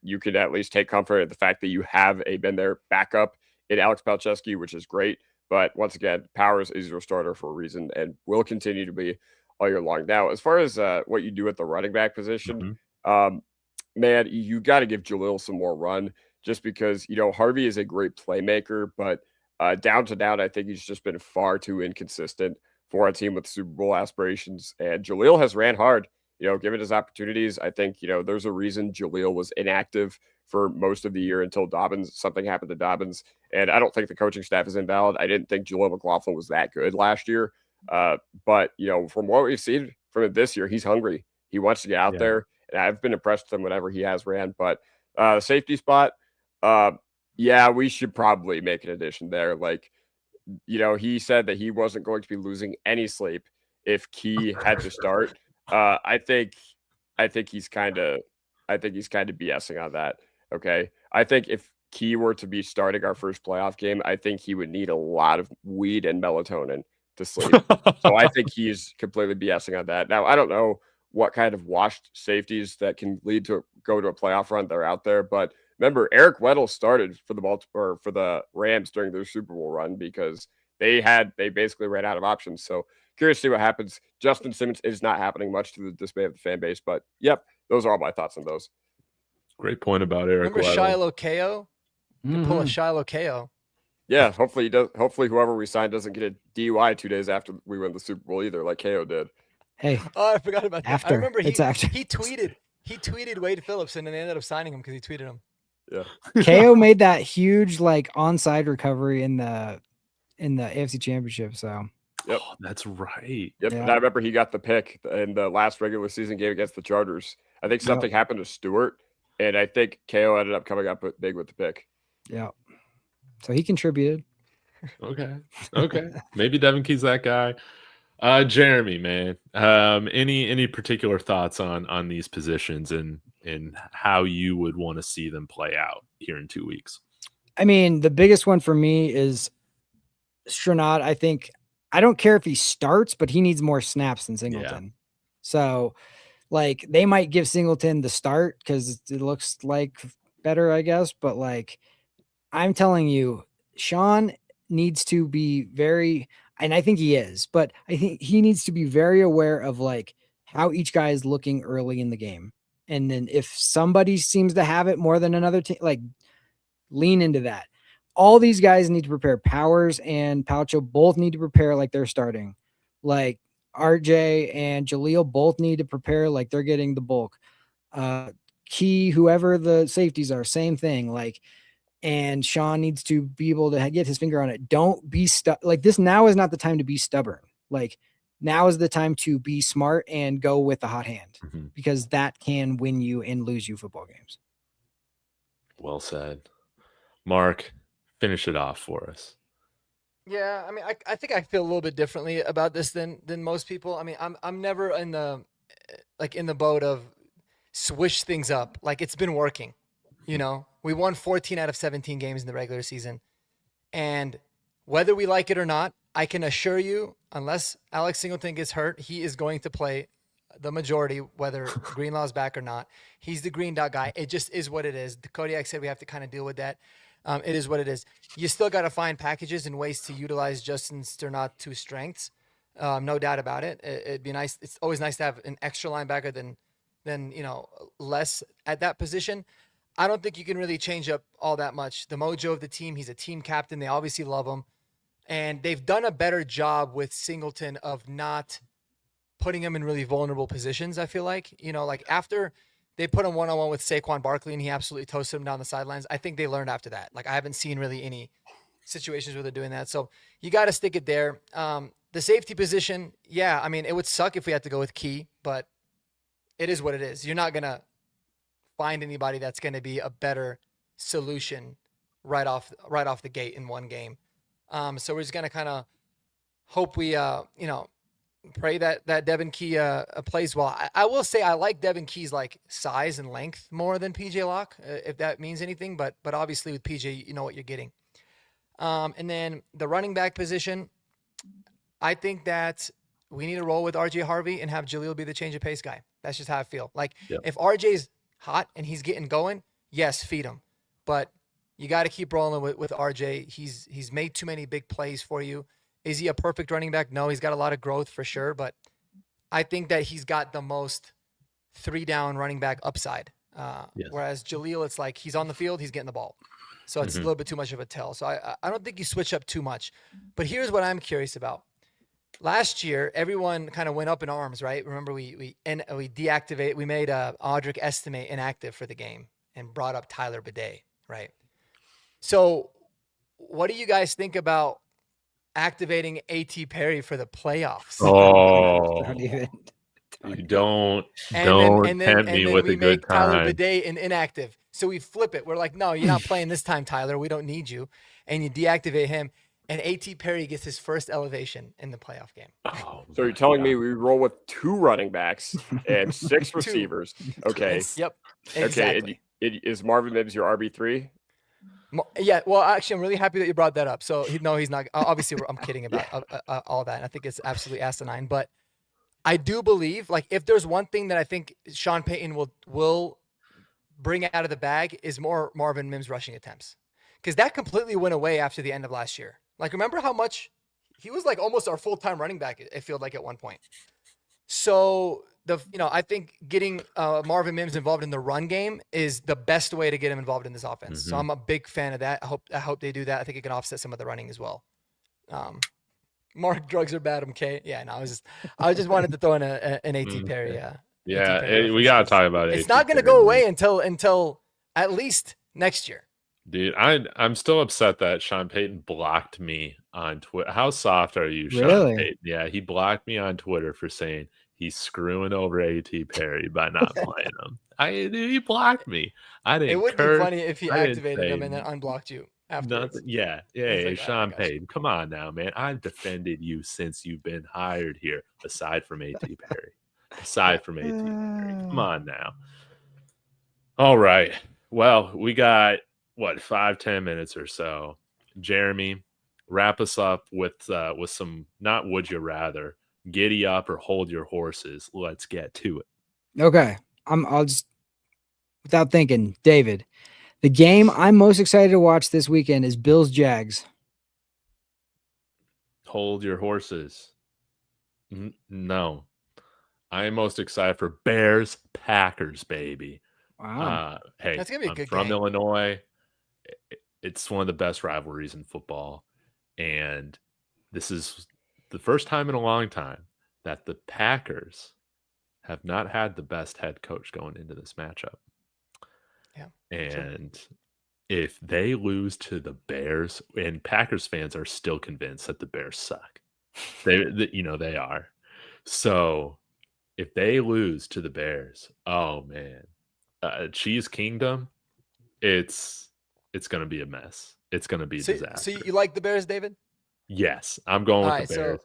you could at least take comfort in the fact that you have been there backup in Alex Palczewski, which is great. But once again, Powers is your starter for a reason and will continue to be all year long. Now, as far as what you do at the running back position, man, you got to give Jaleel some more run just because, Harvey is a great playmaker, but down to down, I think he's just been far too inconsistent for a team with Super Bowl aspirations. And Jaleel has ran hard, given his opportunities. I think, there's a reason Jaleel was inactive for most of the year until something happened to Dobbins. And I don't think the coaching staff is invalid. I didn't think Jaleel McLaughlin was that good last year. But, from what we've seen from it this year, he's hungry. He wants to get out there. And I've been impressed with him whenever he has ran. But safety spot, we should probably make an addition there. Like, he said that he wasn't going to be losing any sleep if Key had to start. I think he's kind of BSing on that. Okay. I think if Key were to be starting our first playoff game, I think he would need a lot of weed and melatonin to sleep. So I think he's completely BSing on that. Now, I don't know what kind of washed safeties that can lead to go to a playoff run that are out there, but remember, Eric Weddle started for the Rams during their Super Bowl run because they basically ran out of options. So curious to see what happens. Justin Simmons is not happening much to the dismay of the fan base, but yep, those are all my thoughts on those.
Great point about Eric
Remember
Weddle.
Shiloh KO? You can pull a Shiloh KO.
Yeah, hopefully he does. Hopefully whoever we sign doesn't get a DUI 2 days after we win the Super Bowl either, like KO did.
Hey,
Oh, I forgot about that.
after.
I remember
It's after.
he tweeted Wade Phillips and then they ended up signing him because he tweeted him.
Yeah.
KO made that huge like onside recovery in the AFC Championship. So
Yep.
Oh, that's right.
Yep.
Yeah.
And I remember he got the pick in the last regular season game against the Chargers. I think something happened to Stewart, and I think KO ended up coming up big with the pick.
yeah, so he contributed.
Okay. Maybe Devin Key's that guy. Jeremy, man. Any particular thoughts on these positions and how you would want to see them play out here in 2 weeks?
I mean, the biggest one for me is Stranad. I don't care if he starts, but he needs more snaps than Singleton.
Yeah.
So, like, they might give Singleton the start because it looks like better, I guess. But like, I'm telling you, Sean needs to be very, and I think he is, but I think he needs to be very aware of like how each guy is looking early in the game. And then if somebody seems to have it more than another team, like lean into that. All these guys need to prepare. Powers and Palcho both need to prepare like they're starting. Like RJ and Jaleel both need to prepare like they're getting the bulk. Key, whoever the safeties are, same thing. Like, and Sean needs to be able to get his finger on it. Don't be stuck. Like this now is not the time to be stubborn. Like now is the time to be smart and go with the hot hand because that can win you and lose you football games.
Well said. Mark, finish it off for us.
Yeah, I mean, I think I feel a little bit differently about this than most people. I mean, I'm never in the boat of swish things up. Like it's been working, you know. We won 14 out of 17 games in the regular season, and whether we like it or not, I can assure you, unless Alex Singleton gets hurt, he is going to play the majority, whether Greenlaw's back or not. He's the green dot guy. It just is what it is. The Kodiak said we have to kind of deal with that. It is what it is. You still got to find packages and ways to utilize Justin Sternat to strengths. No doubt about it. It'd be nice. It's always nice to have an extra linebacker than less at that position. I don't think you can really change up all that much. The mojo of the team, he's a team captain. They obviously love him. And they've done a better job with Singleton of not putting him in really vulnerable positions, I feel like. Like after they put him one-on-one with Saquon Barkley and he absolutely toasted him down the sidelines, I think they learned after that. Like I haven't seen really any situations where they're doing that. So you got to stick it there. The safety position, yeah, I mean, it would suck if we had to go with Key, but it is what it is. You're not going to find anybody that's going to be a better solution right off the gate in one game. So we're just going to kind of hope we, pray that Devin Key plays well. I will say I like Devin Key's like size and length more than PJ Locke, if that means anything. But obviously with PJ, you know what you're getting. And then the running back position, I think that we need to roll with RJ Harvey and have Jaleel be the change of pace guy. That's just how I feel. Like if RJ's hot and he's getting going, yes, feed him. But you got to keep rolling with RJ. He's made too many big plays for you. Is he a perfect running back? No, he's got a lot of growth for sure. But I think that he's got the most 3-down running back upside. Whereas Jaleel, it's like he's on the field, he's getting the ball. So it's a little bit too much of a tell. So I don't think you switch up too much. But here's what I'm curious about. Last year, everyone kind of went up in arms, right? Remember, we deactivate. We made Audric Estimate inactive for the game and brought up Tyler Bidet, right? So, what do you guys think about activating A.T. Perry for the playoffs?
Oh,
Don't even.
you don't
and
tempt me with a good
Tyler
time.
Bidet inactive. So we flip it. We're like, no, you're not playing this time, Tyler. We don't need you. And you deactivate him. and A.T. Perry gets his first elevation in the playoff game.
Oh,
So you're
my
telling
God.
me we roll with 2 running backs and 6 receivers? Okay.
Yep,
Okay.
exactly.
Is Marvin Mims your RB3?
Yeah, well, actually, I'm really happy that you brought that up. So he's not. Obviously, I'm kidding about all that. I think it's absolutely asinine. But I do believe, like, if there's one thing that I think Sean Payton will bring out of the bag is more Marvin Mims rushing attempts, because that completely went away after the end of last year. Like, remember how much he was like almost our full-time running back? It felt like at one point. So I think getting Marvin Mims involved in the run game is the best way to get him involved in this offense. So I'm a big fan of that. I hope they do that. I think it can offset some of the running as well. Mark, drugs are bad. Okay, yeah. No, I just wanted to throw in an A.T. Perry.
Yeah,
Perry
we gotta talk about it.
It's not going to go away until at least next year.
Dude, I'm still upset that Sean Payton blocked me on Twitter. How soft are you, Sean
Really?
Payton? Yeah, he blocked me on Twitter for saying he's screwing over A.T. Perry by not playing him. He blocked me. I didn't.
It would
curse.
be funny if he
I didn't
activated
say
him and then unblocked you afterwards.
nothing. Yeah.
It's
Hey,
like, oh my
Sean
gosh.
Payton, come on now, man. I've defended you since you've been hired here, aside from A.T. Perry. Aside from A.T. Perry. Come on now. All right. Well, we got 5-10 minutes or so. Jeremy, wrap us up with some, not would you rather, giddy up or hold your horses. Let's get to it.
Okay. I'll just, without thinking, David, the game I'm most excited to watch this weekend is Bills Jags.
Hold your horses. No. I am most excited for Bears Packers, baby.
Wow.
Hey,
That's gonna be a
I'm
good
from
game.
Illinois. It's one of the best rivalries in football. And this is the first time in a long time that the Packers have not had the best head coach going into this matchup.
Yeah.
And if they lose to the Bears, and Packers fans are still convinced that the Bears suck. They are. So if they lose to the Bears, oh man, Cheese Kingdom, it's going to be a mess. It's going to be a disaster.
So you like the Bears, David?
Yes, I'm going with
Alright,
the Bears.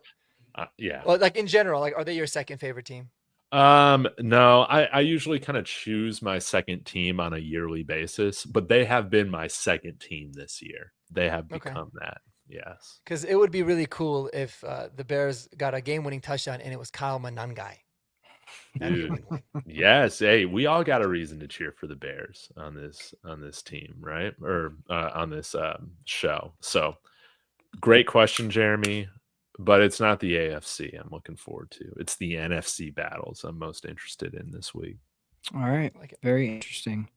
Yeah.
Well, like in general, like, are they your second favorite team?
No, I usually kind of choose my second team on a yearly basis, but they have been my second team this year. They have become that. Yes.
Because it would be really cool if the Bears got a game-winning touchdown and it was Kyle Monangai.
Dude, yes. Hey, we all got a reason to cheer for the Bears on this team, right? Or on this show. So, great question, Jeremy. But it's not the AFC I'm looking forward to. It's the NFC battles I'm most interested in this week.
All right. Very interesting.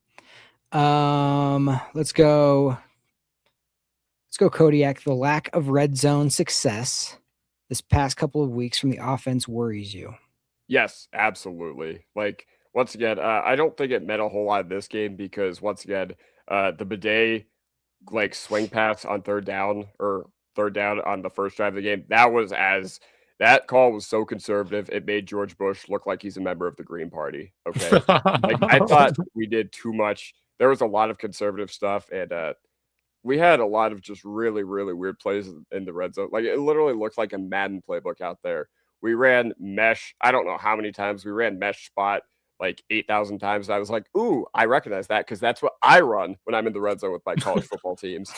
Let's go, Kodiak. The lack of red zone success this past couple of weeks from the offense worries you.
Yes, absolutely. Like, once again, I don't think it meant a whole lot in this game because, once again, the bidet, like, swing pass on third down on the first drive of the game, that call was so conservative, it made George Bush look like he's a member of the Green Party. Okay. Like, I thought we did too much. There was a lot of conservative stuff, and we had a lot of just really, really weird plays in the red zone. Like, it literally looked like a Madden playbook out there. We ran mesh. I don't know how many times we ran mesh spot, like 8,000 times. I was like, ooh, I recognize that because that's what I run when I'm in the red zone with my college football teams.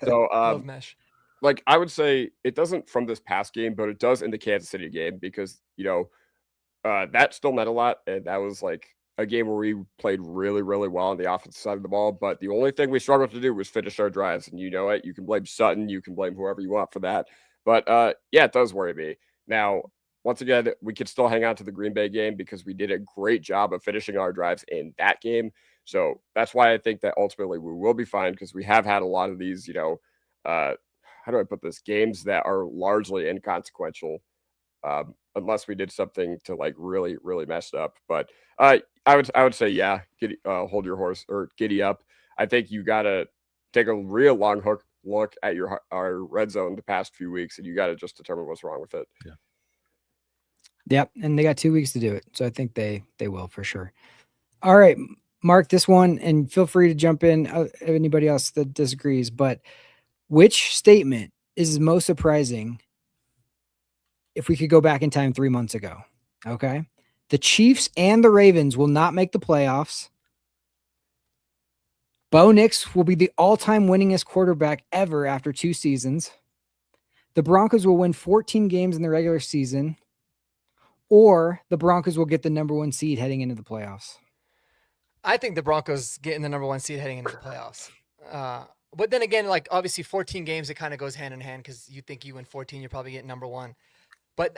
So,
Love mesh.
like, I would say it doesn't from this past game, but it does in the Kansas City game because, that still meant a lot. And that was like a game where we played really, really well on the offensive side of the ball. But the only thing we struggled to do was finish our drives. And you know it. You can blame Sutton. You can blame whoever you want for that. But, yeah, it does worry me. Now, once again, we could still hang on to the Green Bay game because we did a great job of finishing our drives in that game. So that's why I think that ultimately we will be fine because we have had a lot of these, how do I put this? Games that are largely inconsequential, unless we did something to like really, really messed up. But I would say, yeah, hold your horse or giddy up. I think you gotta take a real long look at our red zone the past few weeks, and you gotta just determine what's wrong with it.
Yeah.
Yep, and they got 2 weeks to do it, so I think they will for sure. All right, Mark, this one, and feel free to jump in. Anybody else that disagrees, but which statement is most surprising if we could go back in time 3 months ago. Okay. The Chiefs and the Ravens will not make the playoffs. Bo Nix will be the all-time winningest quarterback ever after 2 seasons. The Broncos will win 14 games in the regular season, or the Broncos will get the number 1 seed heading into the playoffs.
I think the Broncos getting the number 1 seed heading into the playoffs. But then again, like obviously 14 games, it kind of goes hand in hand because you think you win 14, you're probably getting number 1. But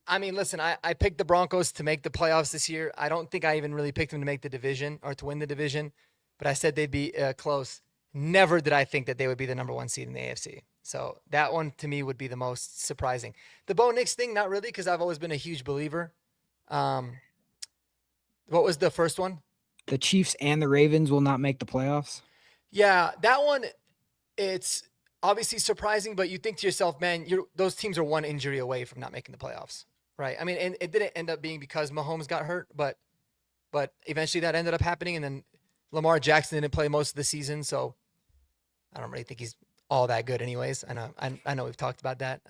I mean, listen, I picked the Broncos to make the playoffs this year. I don't think I even really picked them to make the division or to win the division, but I said they'd be close. Never did I think that they would be the number 1 seed in the AFC. So that one to me would be the most surprising. The Bo Nix thing, not really, because I've always been a huge believer. What was the first one?
The Chiefs and the Ravens will not make the playoffs.
Yeah, that one, it's obviously surprising, but you think to yourself, man, those teams are 1 injury away from not making the playoffs, right? I mean, and it didn't end up being because Mahomes got hurt, but eventually that ended up happening, and then Lamar Jackson didn't play most of the season, so I don't really think he's all that good anyways. I know we've talked about that,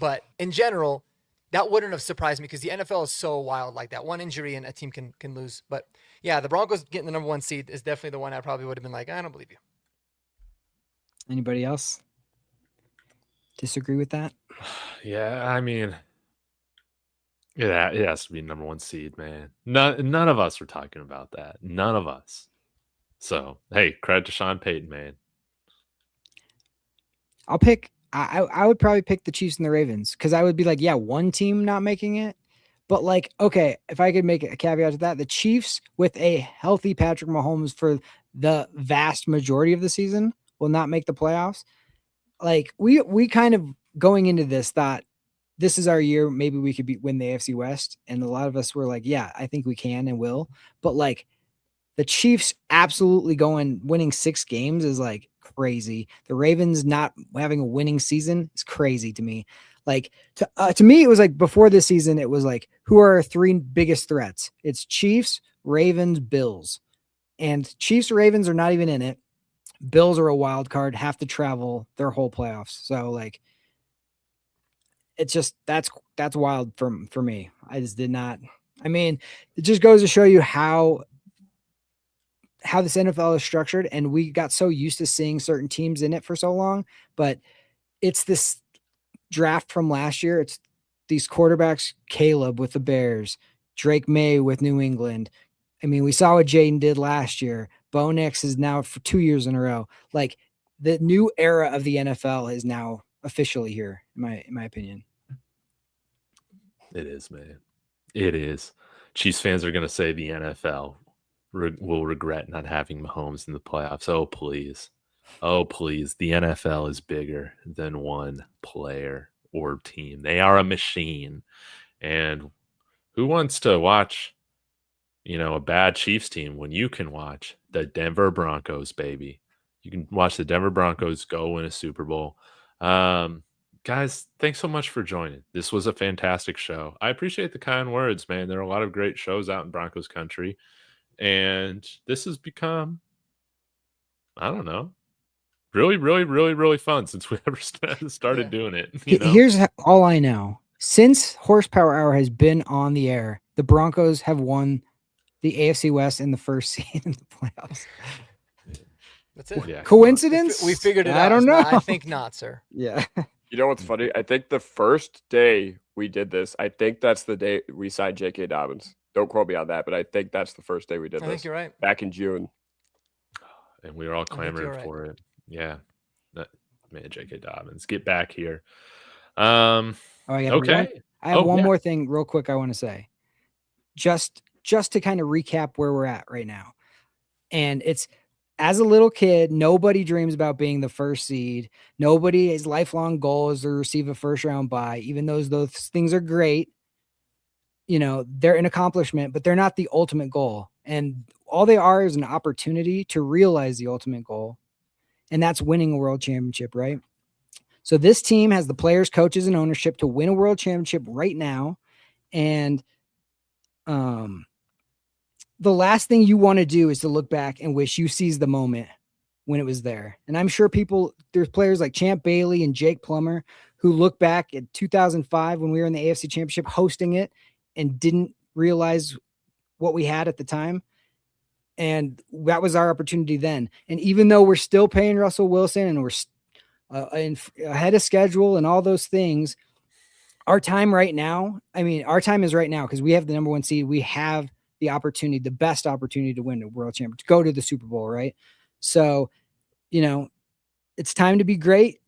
but in general, that wouldn't have surprised me because the NFL is so wild like that. 1 injury and a team can lose. But yeah, the Broncos getting the number 1 seed is definitely the one I probably would have been like, I don't believe you.
Anybody else disagree with that?
Yeah, I mean, it has to be number 1 seed, man. None of us are talking about that. None of us. So, hey, credit to Sean Payton, man.
I'll pick. I would probably pick the Chiefs and the Ravens because I would be like, yeah, 1 team not making it. But like, okay, if I could make a caveat to that, the Chiefs with a healthy Patrick Mahomes for the vast majority of the season will not make the playoffs. Like we kind of going into this thought this is our year. Maybe we could win the AFC West. And a lot of us were like, yeah, I think we can and will. But like the Chiefs absolutely winning 6 games is like crazy. The Ravens not having a winning season is crazy to me. Like to me, it was like before this season, it was like, who are our 3 biggest threats? It's Chiefs, Ravens, Bills. And Chiefs, Ravens are not even in it. Bills are a wild card, have to travel their whole playoffs. So like, it's just, that's wild for me. I just did not, I mean, it just goes to show you how this NFL is structured. And we got so used to seeing certain teams in it for so long, but it's this draft from last year. It's these quarterbacks, Caleb with the Bears, Drake May with New England. I mean, we saw what Jaden did last year. Bo Nix is now for 2 years in a row. Like the new era of the NFL is now officially here, in my opinion.
It is, man. It is. Chiefs fans are going to say the NFL will regret not having Mahomes in the playoffs. Oh, please. Oh, please. The NFL is bigger than one player or team. They are a machine. And who wants to watch, a bad Chiefs team when you can watch the Denver Broncos, baby? You can watch the Denver Broncos go win a Super Bowl. Guys, thanks so much for joining. This was a fantastic show. I appreciate the kind words, man. There are a lot of great shows out in Broncos country. And this has become, I don't know, really, really, really, really fun since we ever started doing it.
Here's all I know. Since Horsepower Hour has been on the air, the Broncos have won the AFC West in the first seed in the playoffs.
That's it.
Yeah,
Coincidence?
We figured it out.
I don't know.
I think not, sir.
Yeah.
You know what's funny? I think the first day we did this, I think that's the day we signed J.K. Dobbins. Don't quote me on that, but I think that's the first day we did this.
I think you're right.
Back in June.
And we were all clamoring for it. Yeah. Man, J.K. Dobbins, get back here. Okay.
I have one more thing real quick I want to say. Just to kind of recap where we're at right now. And it's, as a little kid, nobody dreams about being the first seed. Nobody's lifelong goal is to receive a first round bye, even though those things are great. They're an accomplishment, but they're not the ultimate goal. And all they are is an opportunity to realize the ultimate goal. And that's winning a world championship, right? So this team has the players, coaches, and ownership to win a world championship right now. And the last thing you want to do is to look back and wish you seized the moment when it was there. And I'm sure there's players like Champ Bailey and Jake Plummer who look back at 2005 when we were in the AFC Championship hosting it and didn't realize what we had at the time. And that was our opportunity then. And even though we're still paying Russell Wilson and we're ahead of schedule and all those things, our time is right now because we have the number 1 seed. We have the opportunity, the best opportunity to win a world championship, to go to the Super Bowl, right? So, it's time to be great.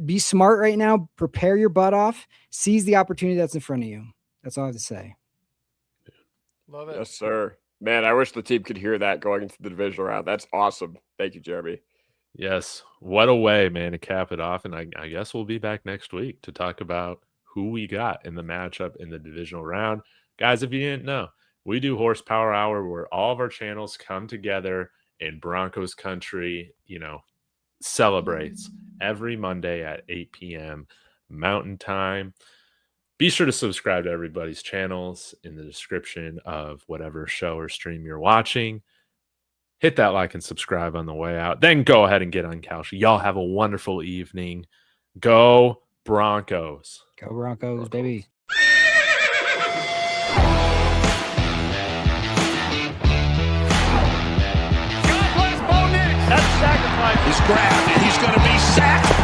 Be smart right now. Prepare your butt off. Seize the opportunity that's in front of you. That's all I have to say.
Love it.
Yes, sir. Man, I wish the team could hear that going into the divisional round. That's awesome. Thank you, Jeremy.
Yes. What a way, man, to cap it off. And I guess we'll be back next week to talk about who we got in the matchup in the divisional round. Guys, if you didn't know, we do Horsepower Hour where all of our channels come together in Broncos country, celebrates every Monday at 8 p.m. Mountain Time. Be sure to subscribe to everybody's channels in the description of whatever show or stream you're watching. Hit that like and subscribe on the way out. Then go ahead and get on couch. Y'all have a wonderful evening. Go Broncos.
Go Broncos, baby.
God bless Bo Nix. That's sacrifice. He's grabbed and he's going to be sacked.